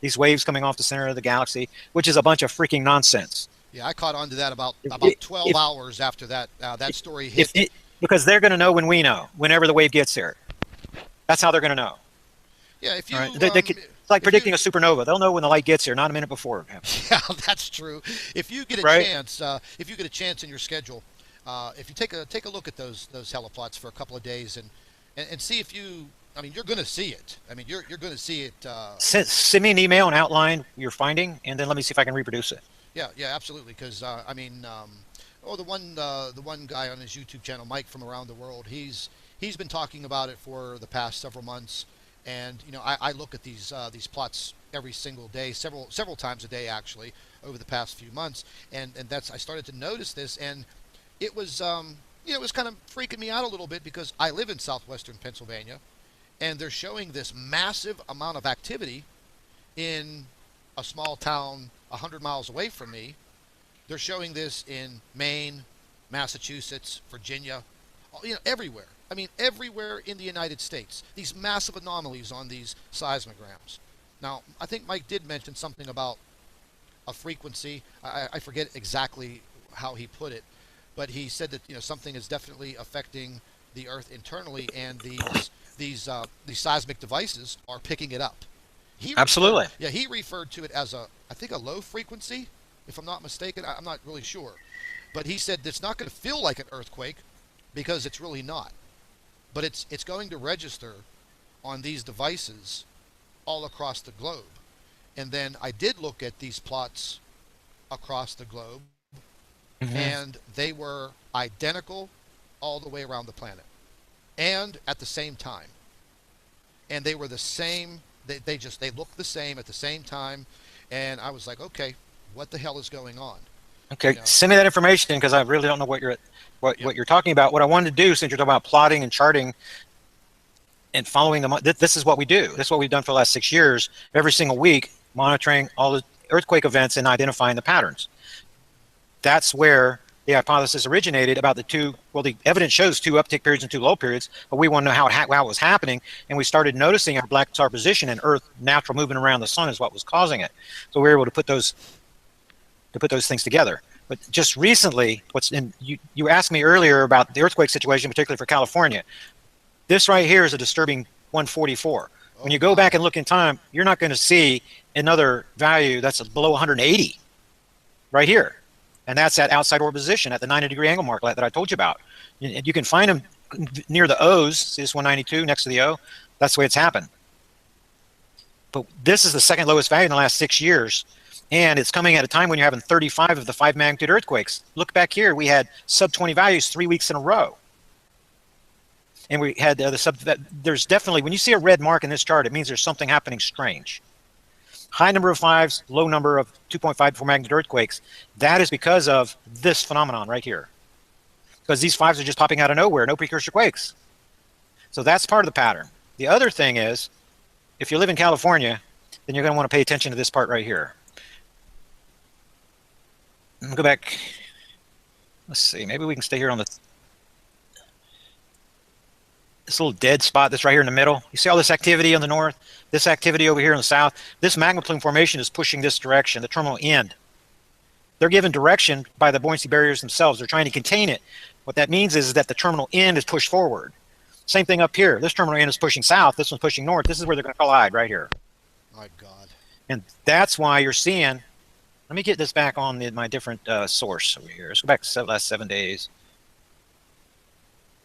these waves coming off the center of the galaxy, which is a bunch of freaking nonsense. Yeah, I caught on to that about If, 12 if, hours after that story if hit. it, because they're going to know when we know, whenever the wave gets here. That's how they're going to know. Yeah, if All you right. It's like if you predicting a supernova. They'll know when the light gets here, not a minute before it happens. yeah, that's true. If you get a Right? chance, if you get a chance in your schedule, if you take a look at those heliplots for a couple of days and see if you. You're going to see it. You're going to see it. Send me an email and outline your finding, and then let me see if I can reproduce it. Yeah, yeah, absolutely. Because the one guy on his YouTube channel, Mike from around the world, he's been talking about it for the past several months, and I look at these plots every single day, several times a day actually, over the past few months, and I started to notice this, and it was it was kind of freaking me out a little bit because I live in southwestern Pennsylvania, and they're showing this massive amount of activity in a small town 100 miles away from me. They're showing this in Maine, Massachusetts, Virginia, everywhere. Everywhere in the United States. These massive anomalies on these seismograms. Now, I think Mike did mention something about a frequency. I forget exactly how he put it, but he said that something is definitely affecting the Earth internally, and these seismic devices are picking it up. Absolutely. He referred to it as I think a low frequency, if I'm not mistaken. I'm not really sure, but he said it's not going to feel like an earthquake because it's really not, but it's going to register on these devices all across the globe. And then I did look at these plots across the globe, Mm-hmm. and they were identical all the way around the planet. and at the same time, and they were the same. They looked the same at the same time, and I was like, okay, what the hell is going on? Okay, send me that information because I really don't know what Yep. you're talking about. What I wanted to do, since you're talking about plotting and charting and following them, this is what we do. This is what we've done for the last 6 years, every single week, monitoring all the earthquake events and identifying the patterns. That's where the hypothesis originated about the two. Well, the evidence shows two uptick periods and two low periods, but we want to know how it was happening, and we started noticing our black star position and Earth natural movement around the sun is what was causing it. So we were able to put those things together. But just recently, you asked me earlier about the earthquake situation, particularly for California. This right here is a disturbing 144. When you go back and look in time, you're not going to see another value that's below 180 right here. And that's at outside orbit position at the 90-degree angle mark that I told you about. You can find them near the O's. See this 192 next to the O? That's the way it's happened. But this is the second lowest value in the last 6 years. And it's coming at a time when you're having 35 of the 5 magnitude earthquakes. Look back here. We had sub 20 values 3 weeks in a row. And we had there's definitely, when you see a red mark in this chart, it means there's something happening strange. High number of 5s, low number of 2.54 magnitude earthquakes. That is because of this phenomenon right here. Because these 5s are just popping out of nowhere, no precursor quakes. So that's part of the pattern. The other thing is, if you live in California, then you're going to want to pay attention to this part right here. Let me go back. Let's see. Maybe we can stay here on this little dead spot that's right here in the middle. You see all this activity on the north, this activity over here in the south. This magma plume formation is pushing this direction, the terminal end. They're given direction by the buoyancy barriers themselves. They're trying to contain it. What that means is that the terminal end is pushed forward. Same thing up here. This terminal end is pushing south. This one's pushing north. This is where they're going to collide right here. My God. And that's why you're seeing. Let me get this back on my different source over here. Let's go back to the last 7 days.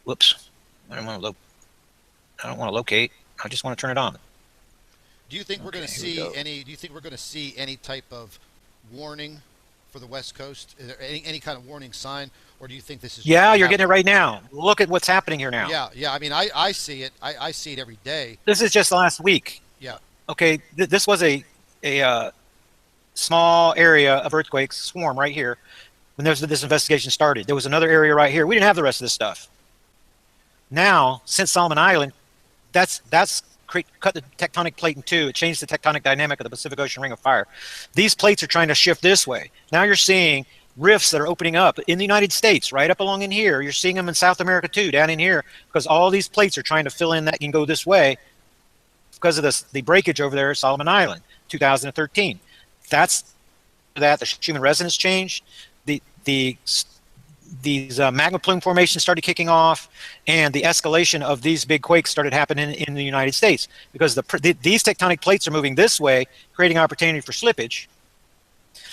Whoops. I don't want to locate. I just want to turn it on. Do you think we're going to see any? Do you think we're going to see any type of warning for the West Coast? Is there any kind of warning sign, or do you think this is? Yeah, you're getting it right now. Look at what's happening here now. Yeah. I mean, I see it. I see it every day. This is just the last week. Yeah. Okay. This was a small area of earthquakes swarm right here when this investigation started. There was another area right here. We didn't have the rest of this stuff. Now, since Solomon Island, that's cut the tectonic plate in two. It changed the tectonic dynamic of the Pacific Ocean Ring of Fire. These plates are trying to shift this way. Now you're seeing rifts that are opening up in the United States, right up along in here. You're seeing them in South America too, down in here, because all these plates are trying to fill in that can go this way because of the breakage over there at Solomon Island, 2013. That's that the Schumann resonance changed. These magma plume formations started kicking off, and the escalation of these big quakes started happening in the United States because these tectonic plates are moving this way, creating opportunity for slippage.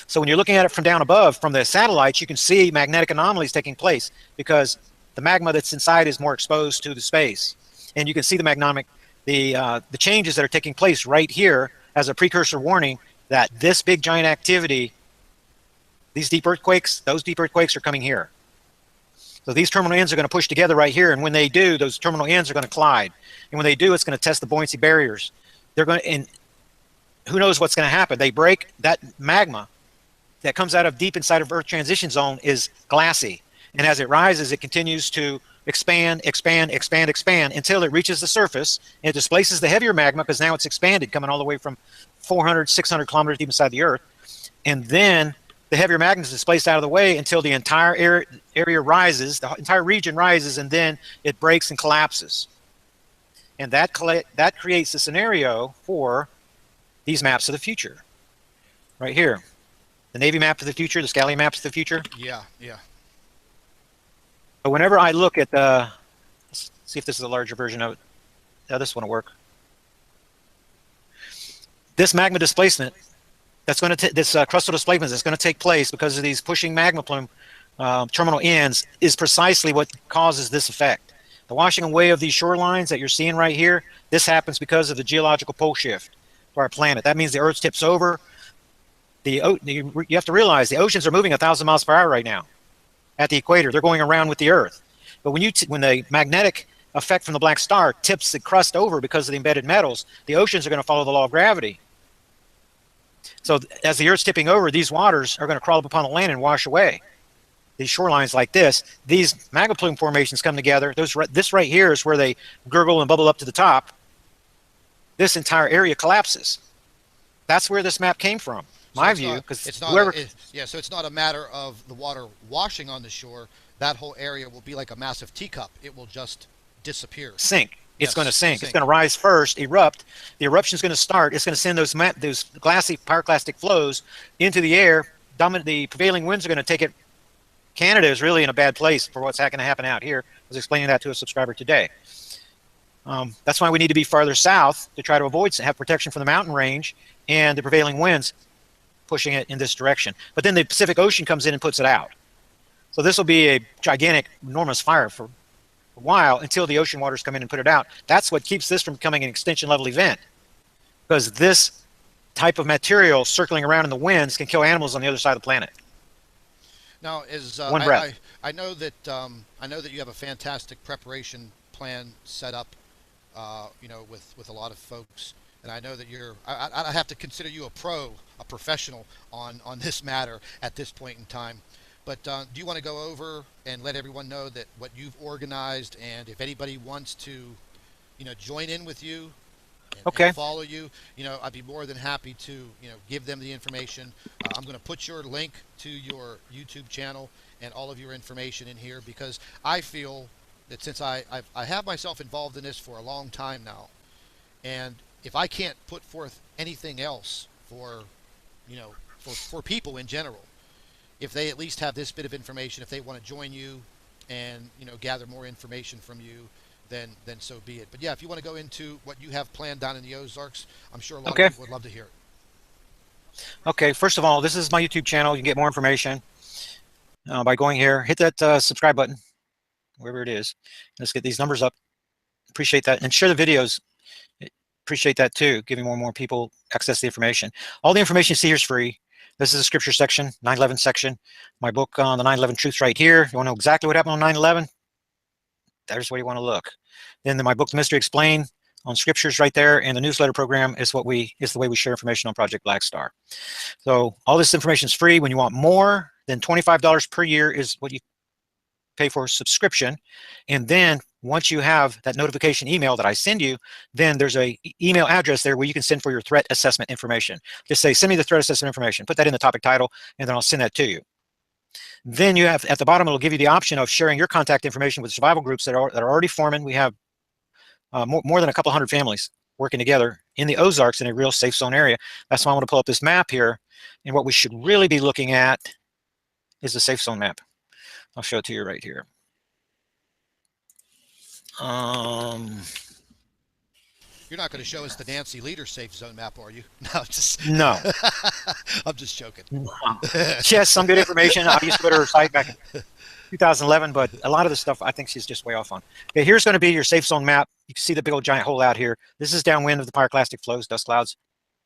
So when you're looking at it from down above, from the satellites, you can see magnetic anomalies taking place because the magma that's inside is more exposed to the space, and you can see the changes that are taking place right here as a precursor warning that this big giant activity, these deep earthquakes, those deep earthquakes are coming here. So these terminal ends are going to push together right here, and when they do, those terminal ends are going to collide. And when they do, it's going to test the buoyancy barriers. They're going to, and who knows what's going to happen? They break that magma that comes out of deep inside of Earth transition zone is glassy, and as it rises, it continues to expand until it reaches the surface and it displaces the heavier magma because now it's expanded, coming all the way from 400, 600 kilometers deep inside the Earth, and then the heavier magma is displaced out of the way until the entire area rises, the entire region rises, and then it breaks and collapses. And that creates a scenario for these maps of the future. Right here. The Navy map of the future, the Scallion maps of the future. Yeah. But whenever I look at let's see if this is a larger version of it. This one will work. This magma displacement, this crustal displacement that's going to take place because of these pushing magma plume terminal ends is precisely what causes this effect. The washing away of these shorelines that you're seeing right here, this happens because of the geological pole shift to our planet. That means the Earth tips over. You have to realize the oceans are moving 1,000 miles per hour right now at the equator. They're going around with the Earth. But when the magnetic effect from the black star tips the crust over because of the embedded metals, the oceans are going to follow the law of gravity. So as the Earth's tipping over, these waters are going to crawl up upon the land and wash away. These shorelines like this, these magma plume formations come together. This right here is where they gurgle and bubble up to the top. This entire area collapses. That's where this map came from, my view, because whoever... So it's not a matter of the water washing on the shore. That whole area will be like a massive teacup. It will just disappear. Sink. It's going to sink. It's going to rise first, erupt. The eruption is going to start. It's going to send those glassy pyroclastic flows into the air. The prevailing winds are going to take it. Canada is really in a bad place for what's going to happen out here. I was explaining that to a subscriber today. That's why we need to be farther south to try to have protection from the mountain range and the prevailing winds pushing it in this direction. But then the Pacific Ocean comes in and puts it out. So this will be a gigantic, enormous fire for a while until the ocean waters come in and put it out. That's what keeps this from becoming an extinction level event, because this type of material circling around in the winds can kill animals on the other side of the planet. Now, I know that you have a fantastic preparation plan set up, with a lot of folks, and I know that I have to consider you a professional on this matter at this point in time. But do you want to go over and let everyone know that what you've organized, and if anybody wants to, join in with you and follow you, I'd be more than happy to, give them the information. I'm going to put your link to your YouTube channel and all of your information in here, because I feel that since I have myself involved in this for a long time now, and if I can't put forth anything else for people in general, if they at least have this bit of information, if they want to join you and gather more information from you, then so be it. But yeah, if you want to go into what you have planned down in the Ozarks, I'm sure a lot of people would love to hear it. Okay, first of all, this is my YouTube channel. You can get more information by going here. Hit that subscribe button, wherever it is. Let's get these numbers up. Appreciate that. And share the videos. Appreciate that too, giving more and more people access to the information. All the information you see here is free. This is the scripture section, 9/11 section. My book on the 9/11 truths right here. You want to know exactly what happened on 9/11? There's where you want to look. Then my book, The Mystery Explained, on scriptures right there, and the newsletter program is the way we share information on Project Black Star. So all this information is free. When you want more than $25 per year is what you pay for subscription. And then once you have that notification email that I send you, then there's a email address there where you can send for your threat assessment information. Just say, send me the threat assessment information, put that in the topic title, and then I'll send that to you. Then you have, at the bottom, it'll give you the option of sharing your contact information with survival groups that are already forming. We have more than a couple hundred families working together in the Ozarks in a real safe zone area. That's why I want to pull up this map here. And what we should really be looking at is the safe zone map. I'll show it to you right here. You're not going to show us the Nancy Leader safe zone map, are you? No. I'm just joking. She has some good information. I used to go to her site back in 2011, but a lot of the stuff I think she's just way off on. Okay, here's going to be your safe zone map. You can see the big old giant hole out here. This is downwind of the pyroclastic flows, dust clouds.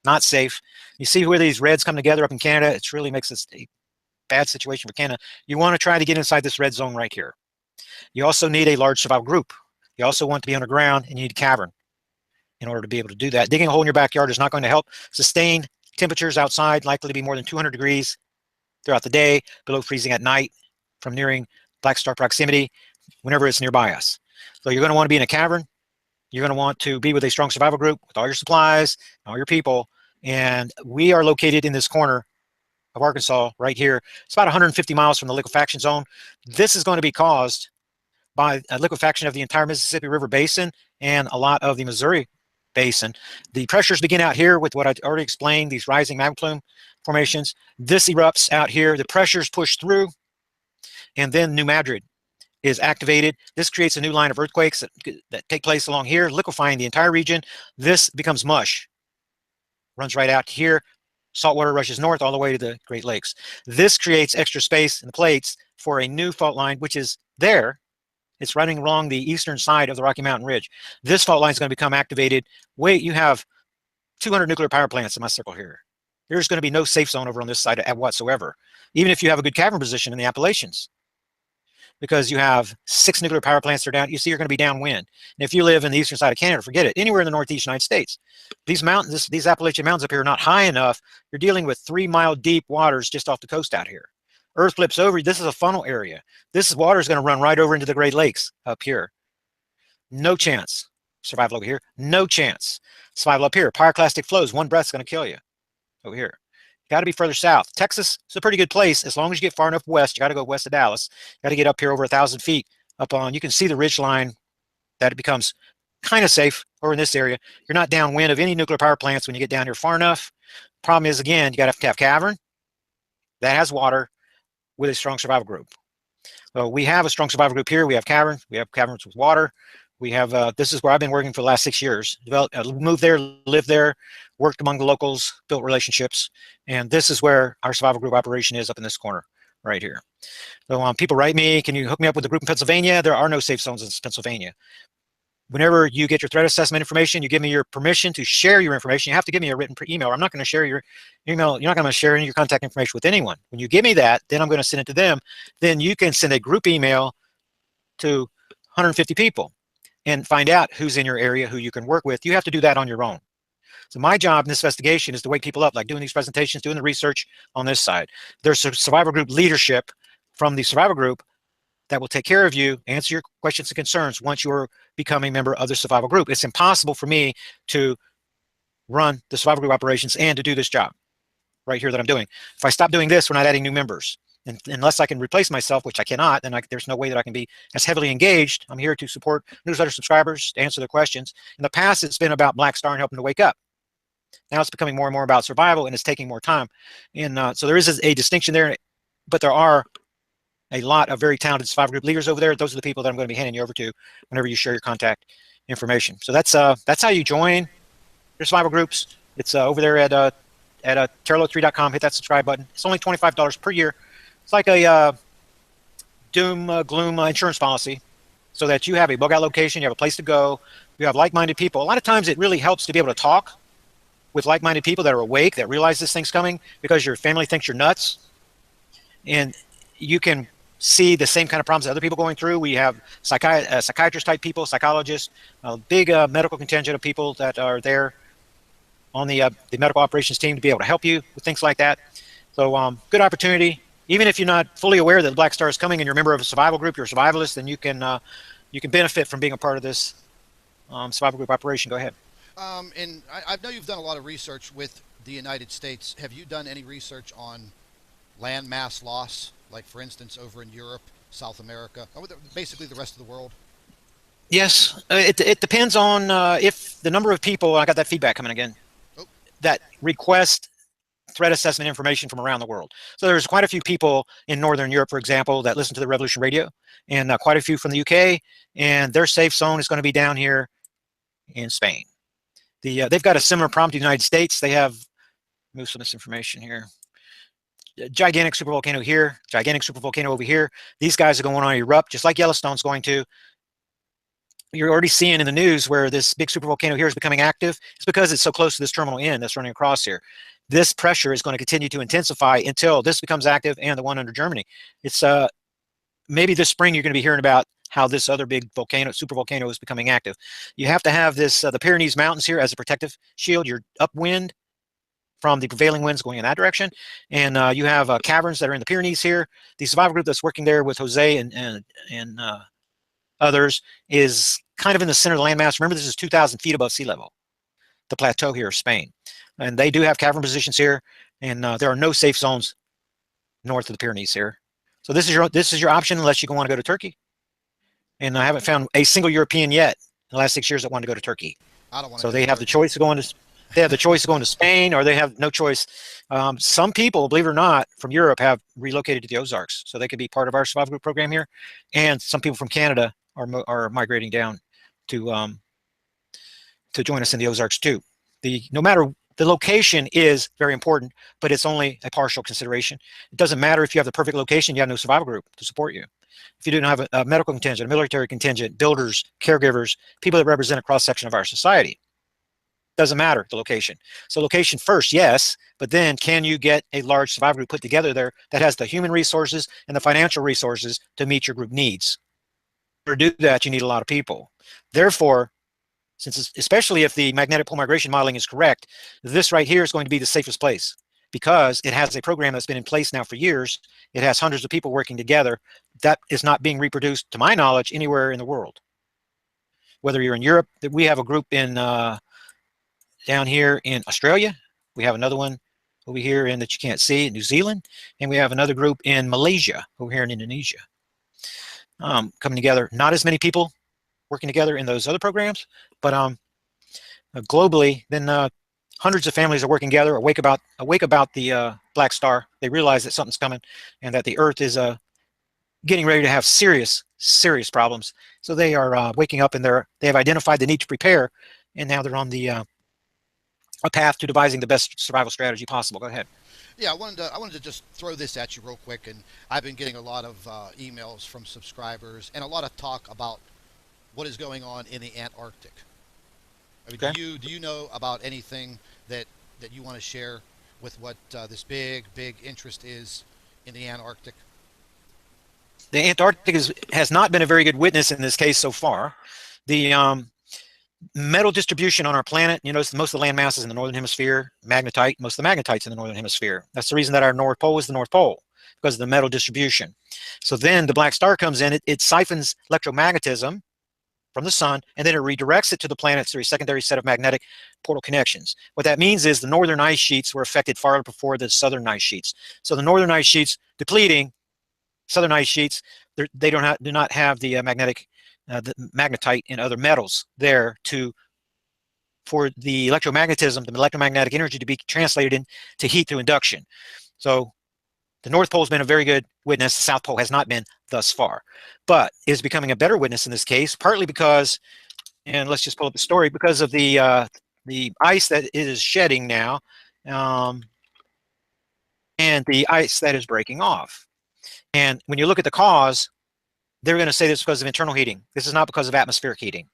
Not safe. You see where these reds come together up in Canada? It really makes this a bad situation for Canada. You want to try to get inside this red zone right here. You also need a large survival group. You also want to be underground, and you need a cavern in order to be able to do that. Digging a hole in your backyard is not going to help. Sustained temperatures outside, likely to be more than 200 degrees throughout the day, below freezing at night from nearing black star proximity whenever it's nearby us. So you're going to want to be in a cavern. You're going to want to be with a strong survival group with all your supplies, all your people. And we are located in this corner of Arkansas right here. It's about 150 miles from the liquefaction zone. This is going to be caused by a liquefaction of the entire Mississippi River Basin and a lot of the Missouri Basin. The pressures begin out here with what I already explained, these rising magma plume formations. This erupts out here. The pressures push through, and then New Madrid is activated. This creates a new line of earthquakes that take place along here, liquefying the entire region. This becomes mush. Runs right out here. Salt water rushes north all the way to the Great Lakes. This creates extra space in the plates for a new fault line, which is there. It's running along the eastern side of the Rocky Mountain Ridge. This fault line is going to become activated. Wait, you have 200 nuclear power plants in my circle here. There's going to be no safe zone over on this side whatsoever, even if you have a good cavern position in the Appalachians. because you have 6 nuclear power plants that are down. You see, you're going to be downwind. And if you live in the eastern side of Canada, forget it. Anywhere in the northeast United States, these mountains, these Appalachian mountains up here are not high enough. You're dealing with 3-mile deep waters just off the coast out here. Earth flips over. This is a funnel area. This water is going to run right over into the Great Lakes up here. No chance. Survival over here. No chance. Survival up here. Pyroclastic flows. One breath's going to kill you over here. Got to be further south. Texas is a pretty good place as long as you get far enough west. You got to go west of Dallas. Got to get up here over 1,000 feet up on. You can see the ridge line that it becomes kind of safe over in this area. You're not downwind of any nuclear power plants when you get down here far enough. Problem is, again, you got to have cavern that has water with a strong survival group. So we have a strong survival group here. We have caverns. We have caverns with water. We have, this is where I've been working for the last 6 years. Moved there, lived there, worked among the locals, built relationships. And this is where our survival group operation is, up in this corner right here. So people write me, can you hook me up with a group in Pennsylvania? There are no safe zones in Pennsylvania. Whenever you get your threat assessment information, you give me your permission to share your information. You have to give me a written email. I'm not going to share your email. You're not going to share any of your contact information with anyone. When you give me that, then I'm going to send it to them. Then you can send a group email to 150 people and find out who's in your area, who you can work with. You have to do that on your own. So my job in this investigation is to wake people up, like doing these presentations, doing the research on this side. There's a survival group leadership from the survival group that will take care of you, answer your questions and concerns once you're becoming a member of the survival group. It's impossible for me to run the survival group operations and to do this job right here that I'm doing. If I stop doing this, we're not adding new members. And unless I can replace myself, which I cannot, then there's no way that I can be as heavily engaged. I'm here to support newsletter subscribers, to answer their questions. In the past, it's been about Black Star and helping to wake up. Now it's becoming more and more about survival, and it's taking more time. And so there is a distinction there, but there are a lot of very talented survival group leaders over there. Those are the people that I'm going to be handing you over to whenever you share your contact information. So that's how you join your survival groups. It's over there at Terral3.com. Hit that subscribe button. It's only $25 per year. It's like a doom, gloom insurance policy, so that you have a bug out location, you have a place to go, you have like-minded people. A lot of times it really helps to be able to talk with like-minded people that are awake, that realize this thing's coming, because your family thinks you're nuts. And you can see the same kind of problems that other people going through. We have psychiatrist type people, psychologists, a big medical contingent of people that are there on the medical operations team to be able to help you with things like that. So good opportunity. Even if you're not fully aware that the Black Star is coming and you're a member of a survival group, you're a survivalist, then you can benefit from being a part of this survival group operation. Go ahead. And I know you've done a lot of research with the United States. Have you done any research on land mass loss, like for instance over in Europe, South America, basically the rest of the world? Yes, it depends on if the number of people. I got that feedback coming again. Oh. That request threat assessment information from around the world. So there's quite a few people in Northern Europe, for example, that listen to the Revolution Radio, and quite a few from the UK, and their safe zone is going to be down here in Spain. They've got a similar problem to the United States. They have, move some of this information here. Gigantic supervolcano here, gigantic supervolcano over here. These guys are going on to erupt, just like Yellowstone's going to. You're already seeing in the news where this big supervolcano here is becoming active. It's because it's so close to this terminal N that's running across here. This pressure is going to continue to intensify until this becomes active, and the one under Germany. It's maybe this spring you're going to be hearing about how this other big volcano, supervolcano, is becoming active. You have to have this the Pyrenees Mountains here as a protective shield. You're upwind from the prevailing winds going in that direction, and you have caverns that are in the Pyrenees here. The survival group that's working there with Jose and others is kind of in the center of the landmass. Remember, this is 2,000 feet above sea level, the plateau here of Spain. And they do have cavern positions here, and there are no safe zones north of the Pyrenees here. So this is your option unless you want to go to Turkey. And I haven't found a single European yet in the last 6 years that wanted to go to Turkey. I don't want to. So they have the choice of going to. They have the choice of going to Spain, or they have no choice. Some people, believe it or not, from Europe have relocated to the Ozarks, so they could be part of our survival group program here. And some people from Canada are migrating down to join us in the Ozarks too. No matter. The location is very important, but it's only a partial consideration. It doesn't matter if you have the perfect location, you have no survival group to support you. If you don't have a medical contingent, a military contingent, builders, caregivers, people that represent a cross-section of our society, Doesn't matter the location. So location first, yes, but then can you get a large survivor group put together there that has the human resources and the financial resources to meet your group needs? To do that, you need a lot of people. Therefore, since especially if the magnetic pole migration modeling is correct, this right here is going to be the safest place because it has a program that's been in place now for years. It has hundreds of people working together. That is not being reproduced, to my knowledge, anywhere in the world. Whether you're in Europe, we have a group in down here in Australia. We have another one over here in that you can't see in New Zealand, and we have another group in Malaysia over here in Indonesia. Coming together, not as many people working together in those other programs, but globally, then hundreds of families are working together, awake about the black star. They realize that something's coming and that the Earth is getting ready to have serious problems. So they are waking up and they have identified the need to prepare, and now they're on the a path to devising the best survival strategy possible. Go ahead. Yeah, I wanted to just throw this at you real quick, and I've been getting a lot of emails from subscribers and a lot of talk about what is going on in the Antarctic. I mean, Okay. do you know about anything that you want to share with what this big interest is in the Antarctic? The Antarctic has not been a very good witness in this case so far. The metal distribution on our planet, you notice most of the land mass is in the northern hemisphere, magnetite, most of the magnetite's in the northern hemisphere. That's the reason that our North Pole is the North Pole, because of the metal distribution. So then the black star comes in, it siphons electromagnetism from the sun, and then it redirects it to the planets through a secondary set of magnetic portal connections. What that means is the northern ice sheets were affected far before the southern ice sheets. So the northern ice sheets depleting, southern ice sheets, they do not have the the magnetite and other metals there for the electromagnetism, the electromagnetic energy to be translated into heat through induction. So the North Pole has been a very good witness. The South Pole has not been thus far, but is becoming a better witness in this case, partly because, and let's just pull up the story, because of the ice that it is shedding now, um, and the ice that is breaking off. And when you look at the cause, they're going to say this because of internal heating. This is not because of atmospheric heating.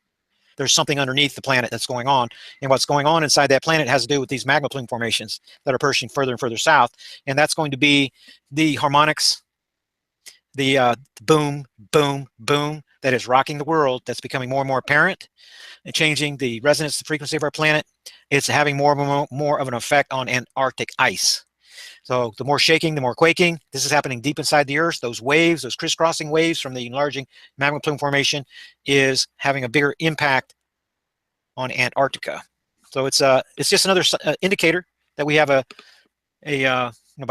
There's something underneath the planet that's going on, and what's going on inside that planet has to do with these magma plume formations that are pushing further and further south, and that's going to be the harmonics, the boom, boom, boom that is rocking the world. That's becoming more and more apparent and changing the resonance, the frequency of our planet. It's having more of an effect on Antarctic ice. So the more shaking, the more quaking. This is happening deep inside the Earth. Those waves, those crisscrossing waves from the enlarging magma plume formation is having a bigger impact on Antarctica. So it's just another indicator that we have by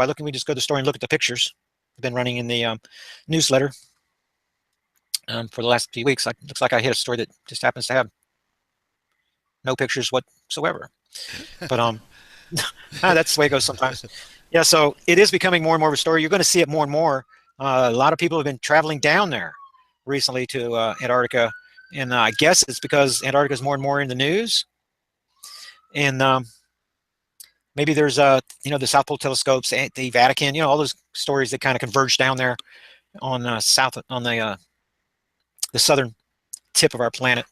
looking, we just go to the story and look at the pictures. I've been running in the newsletter for the last few weeks. Looks like I hit a story that just happens to have no pictures whatsoever. But that's the way it goes sometimes. Yeah, so it is becoming more and more of a story. You're going to see it more and more. A lot of people have been traveling down there recently to Antarctica, and I guess it's because Antarctica is more and more in the news. And maybe there's the South Pole telescopes, the Vatican, all those stories that kind of converge down there on the southern tip of our planet.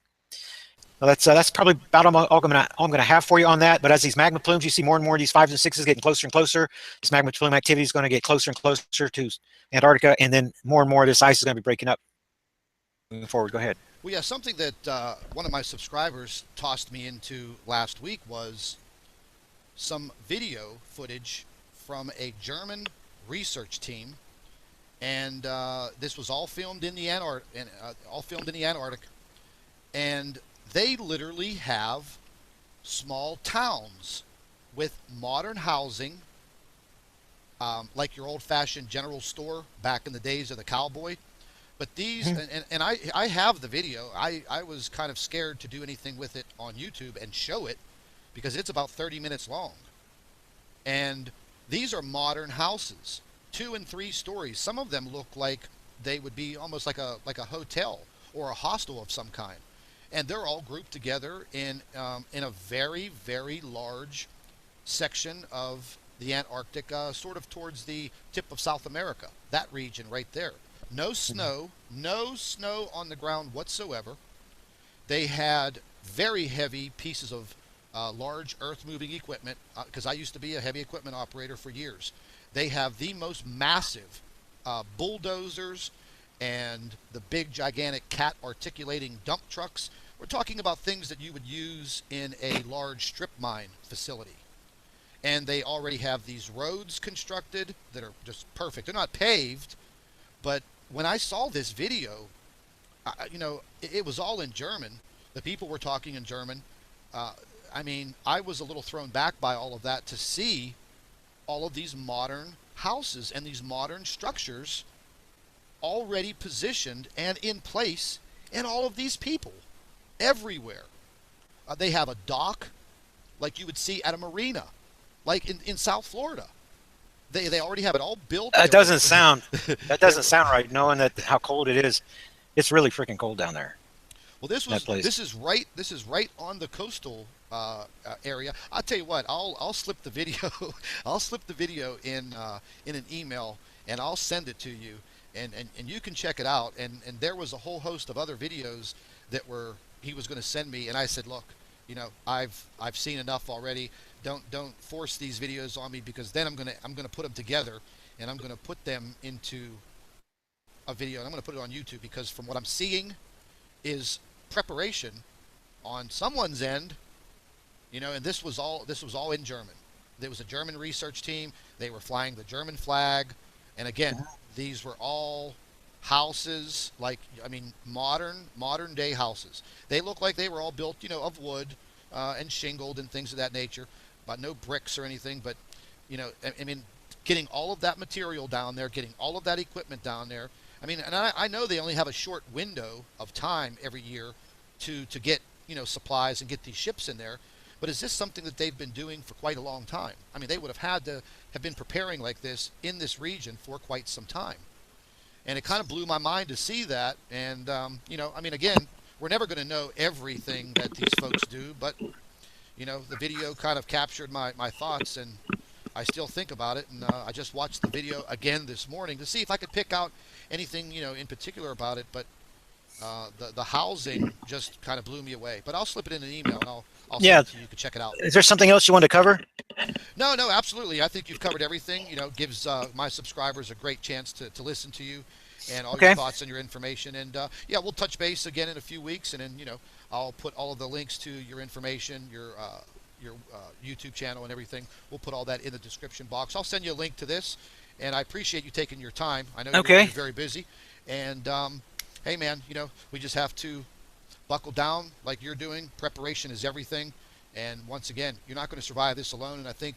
Well, that's probably about all I'm gonna have for you on that. But as these magma plumes, you see more and more of these 5s and 6s getting closer and closer. This magma plume activity is going to get closer and closer to Antarctica, and then more and more of this ice is going to be breaking up. Moving forward, go ahead. Well, yeah, something that one of my subscribers tossed me into last week was some video footage from a German research team, and this was all filmed in the Antarctic, and they literally have small towns with modern housing, like your old-fashioned general store back in the days of the cowboy. But these, and I have the video. I was kind of scared to do anything with it on YouTube and show it because it's about 30 minutes long. And these are modern houses, 2 and 3 stories. Some of them look like they would be almost like a hotel or a hostel of some kind, and they're all grouped together in a very large section of the Antarctic, sort of towards the tip of South America. That region right there. No snow on the ground whatsoever. They had very heavy pieces of large earth moving equipment, because I used to be a heavy equipment operator for years. They have the most massive bulldozers and the big gigantic cat articulating dump trucks. We're talking about things that you would use in a large strip mine facility. And they already have these roads constructed that are just perfect. They're not paved, but when I saw this video, it was all in German. The people were talking in German. Uh, I mean, I was a little thrown back by all of that to see all of these modern houses and these modern structures already positioned and in place, and all of these people everywhere. They have a dock like you would see at a marina, like in South Florida. They already have it all built. That doesn't sound that doesn't sound right, knowing that how cold it is. It's really freaking cold down there. Well, this is right on the coastal area. I'll tell you what. I'll slip the video. I'll slip the video in an email, and I'll send it to you, and you can check it out. And there was a whole host of other videos that were he was going to send me, and I said, look, I've seen enough already. Don't force these videos on me, because then I'm gonna put them together, and I'm gonna put them into a video, and I'm gonna put it on YouTube, because from what I'm seeing is preparation on someone's end, and this was all in German. There was a German research team. They were flying the German flag, and again, these were all houses, like, I mean, modern day houses. They look like they were all built, of wood and shingled and things of that nature, but no bricks or anything. But I mean, getting all of that material down there, getting all of that equipment down there. I mean, and I know they only have a short window of time every year to get supplies and get these ships in there. But is this something that they've been doing for quite a long time? I mean, they would have had to have been preparing like this in this region for quite some time. And it kind of blew my mind to see that. And I mean, again, we're never going to know everything that these folks do, but the video kind of captured my thoughts, and I still think about it. And I just watched the video again this morning to see if I could pick out anything in particular about it. But the housing just kind of blew me away. But I'll slip it in an email, and I'll send it to you. You can check it out. Is there something else you want to cover? No, absolutely. I think you've covered everything. Gives my subscribers a great chance to listen to you and all your thoughts and your information. And yeah, we'll touch base again in a few weeks, and then I'll put all of the links to your information, your YouTube channel and everything. We'll put all that in the description box. I'll send you a link to this, and I appreciate you taking your time. I know you're very busy, and hey, man, we just have to buckle down like you're doing. Preparation is everything. And once again, you're not going to survive this alone. And I think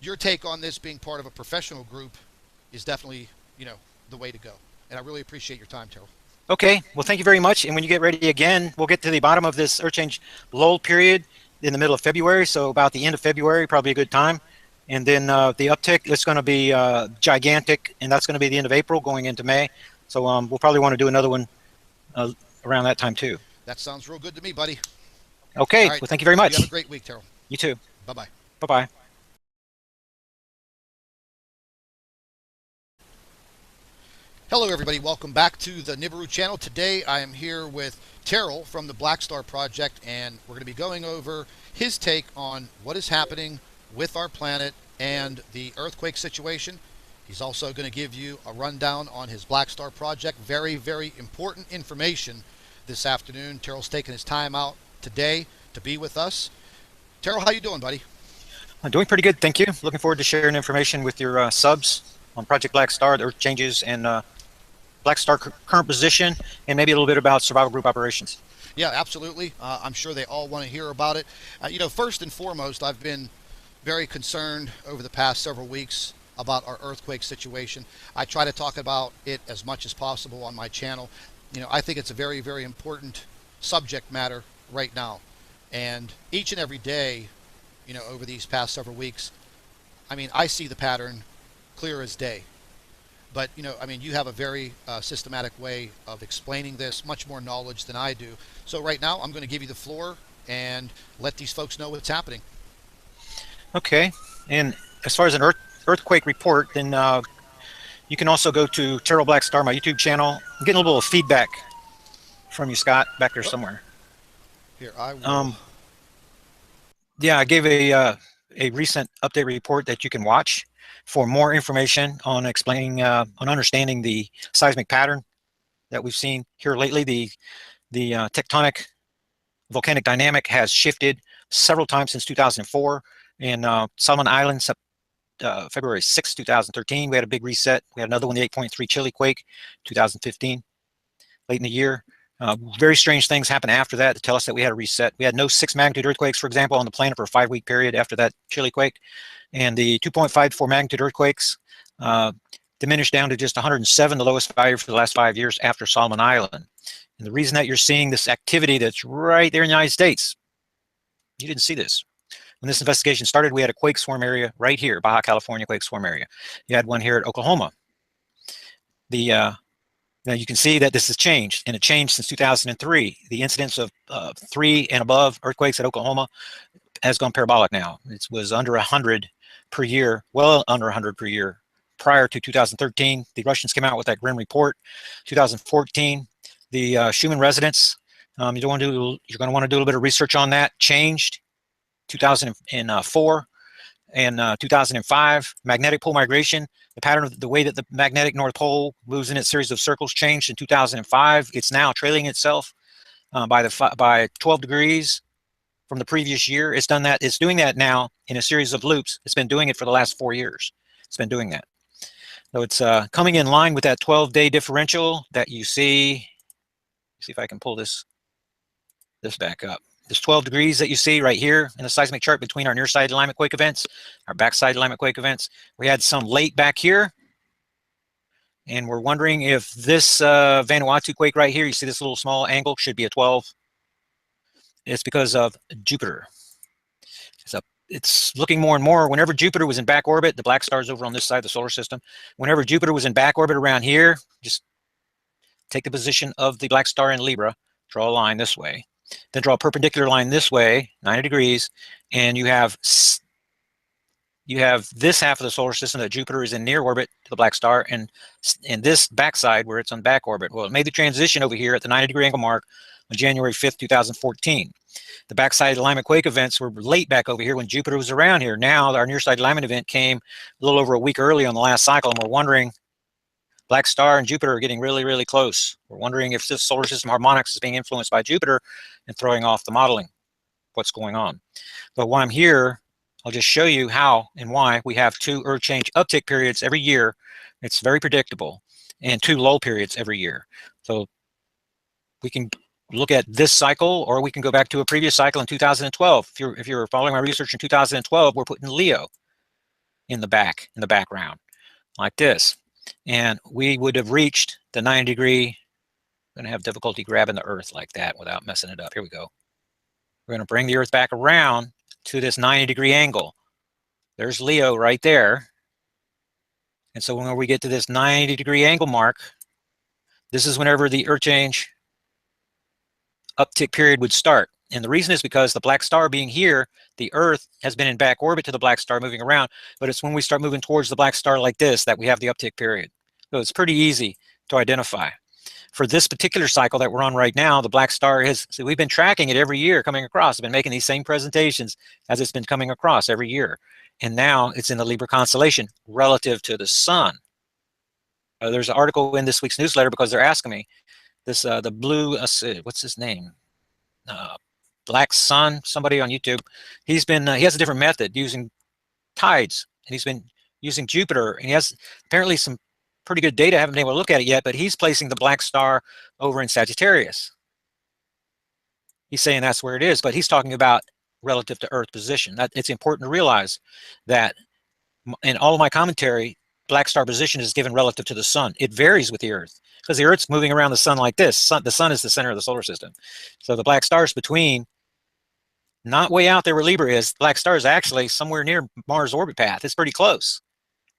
your take on this, being part of a professional group, is definitely, the way to go. And I really appreciate your time, Terral. Okay. Well, thank you very much. And when you get ready again, we'll get to the bottom of this earth change lull period in the middle of February. So about the end of February, probably a good time. And then the uptick is going to be gigantic, and that's going to be the end of April going into May. So we'll probably want to do another one around that time too. That sounds real good to me, buddy. Okay. Right. Well, thank you very much. You have a great week, Terral. You too. Bye-bye. Bye-bye. Hello, everybody. Welcome back to the Nibiru channel. Today, I am here with Terral from the Black Star Project, and we're going to be going over his take on what is happening with our planet and the earthquake situation. He's also going to give you a rundown on his Black Star Project. Very, very important information this afternoon. Terral's taking his time out today to be with us. Terral, how you doing, buddy? I'm doing pretty good, thank you. Looking forward to sharing information with your subs on Project Black Star, the Earth changes, and Black Star current position, and maybe a little bit about survival group operations. Yeah, absolutely. I'm sure they all want to hear about it. First and foremost, I've been very concerned over the past several weeks about our earthquake situation. I try to talk about it as much as possible on my channel. I think it's a very, very important subject matter right now. And each and every day, over these past several weeks, I mean, I see the pattern clear as day. But, I mean, you have a very systematic way of explaining this, much more knowledge than I do. So right now, I'm going to give you the floor and let these folks know what's happening. Okay. And as far as an earthquake report, then you can also go to Terral Black Star, my YouTube channel. I'm getting a little feedback from you, Scott, back there somewhere. Here, I will. Yeah, I gave a recent update report that you can watch for more information on explaining on understanding the seismic pattern that we've seen here lately. The tectonic volcanic dynamic has shifted several times since 2004. In Solomon Islands, February 6, 2013, we had a big reset. We had another one, the 8.3 Chile quake, 2015, late in the year. Very strange things happened after that to tell us that we had a reset. We had no 6 magnitude earthquakes, for example, on the planet for a 5-week period after that Chile quake. And the 2.54 magnitude earthquakes diminished down to just 107, the lowest value for the last 5 years after Solomon Island. And the reason that you're seeing this activity that's right there in the United States, you didn't see this. When this investigation started, we had a quake swarm area right here, Baja California quake swarm area. You had one here at Oklahoma. Now you can see that this has changed, and it changed since 2003. The incidence of 3 and above earthquakes at Oklahoma has gone parabolic now. It was under 100 per year, well under 100 per year prior to 2013. The Russians came out with that grim report. 2014, the Schumann resonance, you're going to want to do a little bit of research on that, changed. 2004 and 2005, magnetic pole migration, the pattern of the way that the magnetic North Pole moves in its series of circles changed in 2005. It's now trailing itself by 12 degrees from the previous year. It's done that. It's doing that now in a series of loops. It's been doing it for the last 4 years. It's been doing that. So it's coming in line with that 12-day differential that you see. See if I can pull this back up. This 12 degrees that you see right here in the seismic chart between our near side alignment quake events, our backside alignment quake events. We had some late back here, and we're wondering if this Vanuatu quake right here, you see this little small angle, should be a 12. It's because of Jupiter. So it's looking more and more. Whenever Jupiter was in back orbit, the black stars over on this side of the solar system, whenever Jupiter was in back orbit around here, just take the position of the black star in Libra, draw a line this way, then draw a perpendicular line this way, 90 degrees, and you have this half of the solar system that Jupiter is in near orbit to the black star, and this backside where it's on back orbit. Well, it made the transition over here at the 90-degree angle mark on January 5th, 2014. The backside alignment quake events were late back over here when Jupiter was around here. Now our near side alignment event came a little over a week early on the last cycle, and we're wondering, black star and Jupiter are getting really, really close. We're wondering if this solar system harmonics is being influenced by Jupiter and throwing off the modeling, what's going on. But while I'm here, I'll just show you how and why we have 2 Earth change uptick periods every year. It's very predictable, and 2 lull periods every year. So we can look at this cycle, or we can go back to a previous cycle in 2012. If you're following my research in 2012, we're putting Leo in the background, like this. And we would have reached the 90-degree. I'm going to have difficulty grabbing the Earth like that without messing it up. Here we go. We're going to bring the Earth back around to this 90-degree angle. There's Leo right there. And so when we get to this 90-degree angle mark, this is whenever the Earth change uptick period would start. And the reason is because the black star being here, the Earth has been in back orbit to the black star moving around, but it's when we start moving towards the black star like this that we have the uptick period. So it's pretty easy to identify. For this particular cycle that we're on right now, the black star has, so we've been tracking it every year coming across. I've been making these same presentations as it's been coming across every year. And now it's in the Libra constellation relative to the sun. There's an article in this week's newsletter because they're asking me this, the blue, what's his name? Black Sun, somebody on YouTube. He's been, he has a different method using tides, and he's been using Jupiter, and he has apparently some pretty good data. I haven't been able to look at it yet, but he's placing the black star over in Sagittarius. He's saying that's where it is, but he's talking about relative to Earth position. That it's important to realize that in all of my commentary, black star position is given relative to the sun. It varies with the Earth because the Earth's moving around the sun like this. The sun is the center of the solar system. So the black star is between, not way out there where Libra is. Black star is actually somewhere near Mars orbit path. It's pretty close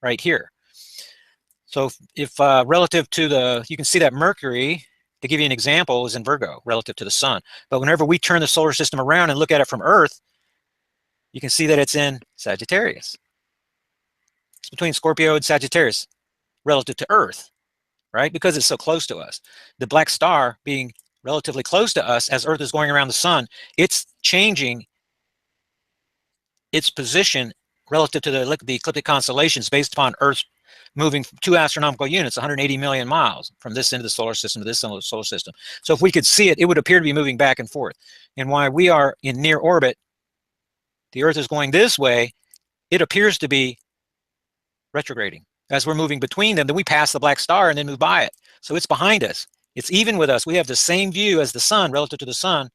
right here. So if relative to the, you can see that Mercury, to give you an example, is in Virgo relative to the sun. But whenever we turn the solar system around and look at it from Earth, you can see that it's in Sagittarius. It's between Scorpio and Sagittarius relative to Earth, right? Because it's so close to us. The black star being relatively close to us as Earth is going around the sun, it's changing its position relative to the ecliptic constellations based upon Earth's moving 2 astronomical units, 180 million miles from this end of the solar system to this end of the solar system. So if we could see it, it would appear to be moving back and forth. And while we are in near orbit, the Earth is going this way, it appears to be retrograding. As we're moving between them, then we pass the black star and then move by it. So it's behind us. It's even with us. We have the same view as the sun relative to the sun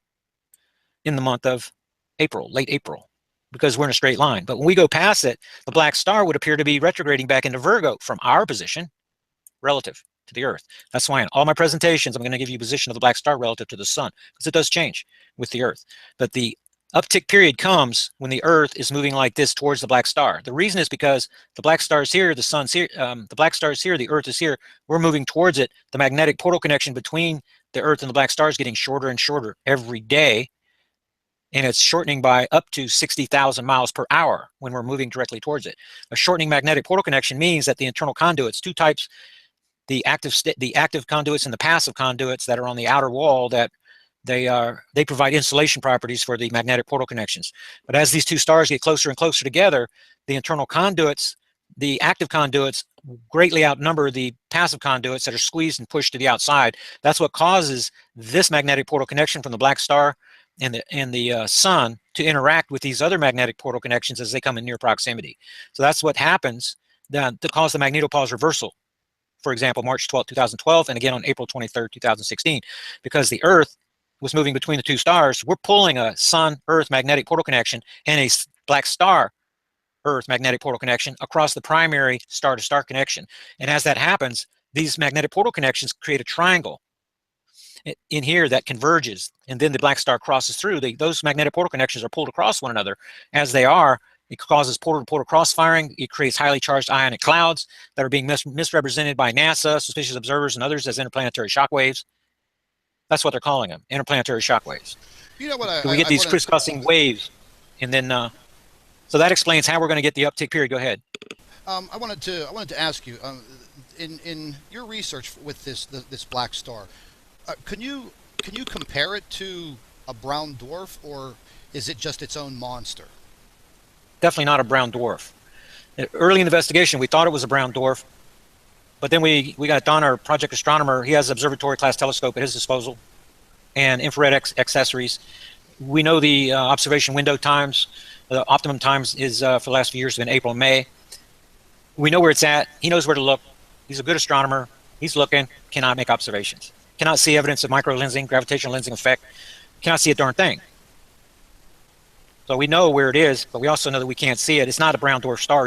in the month of April, late April, because we're in a straight line. But when we go past it, the black star would appear to be retrograding back into Virgo from our position relative to the Earth. That's why in all my presentations, I'm going to give you position of the black star relative to the sun, because it does change with the Earth. But the uptick period comes when the Earth is moving like this towards the black star. The reason is because the black star is here, the sun's here, the black star is here, the Earth is here. We're moving towards it. The magnetic portal connection between the Earth and the black star is getting shorter and shorter every day. And it's shortening by up to 60,000 miles per hour when we're moving directly towards it. A shortening magnetic portal connection means that the internal conduits, two types, the active conduits and the passive conduits that are on the outer wall, that they provide insulation properties for the magnetic portal connections. But as these two stars get closer and closer together, the internal conduits, the active conduits, greatly outnumber the passive conduits that are squeezed and pushed to the outside. That's what causes this magnetic portal connection from the black star and the sun to interact with these other magnetic portal connections as they come in near proximity. So that's what happens to cause the magnetopause reversal. For example, March 12, 2012, and again on April 23, 2016, because the Earth was moving between the two stars. We're pulling a Sun-Earth magnetic portal connection and a black star-Earth magnetic portal connection across the primary star-to-star connection. And as that happens, these magnetic portal connections create a triangle in here that converges, and then the black star crosses through. Those magnetic portal connections are pulled across one another. As they are, it causes portal-to-portal cross-firing. It creates highly charged ionic clouds that are being misrepresented by NASA, suspicious observers, and others as interplanetary shock waves. That's what they're calling them, interplanetary shock waves. You know what? So we get these crisscrossing waves, and then so that explains how we're going to get the uptick period. Go ahead. I wanted to ask you, in your research with this black star, can you compare it to a brown dwarf, or is it just its own monster? Definitely not a brown dwarf. Early in the investigation, we thought it was a brown dwarf, but then we got Don, our project astronomer. He has an observatory class telescope at his disposal and infrared accessories. We know the observation window times. The optimum times is for the last few years have been April and May. We know where it's at. He knows where to look. He's a good astronomer. He's looking, cannot make observations. Cannot see evidence of microlensing, gravitational lensing effect. Cannot see a darn thing. So we know where it is, but we also know that we can't see it. It's not a brown dwarf star.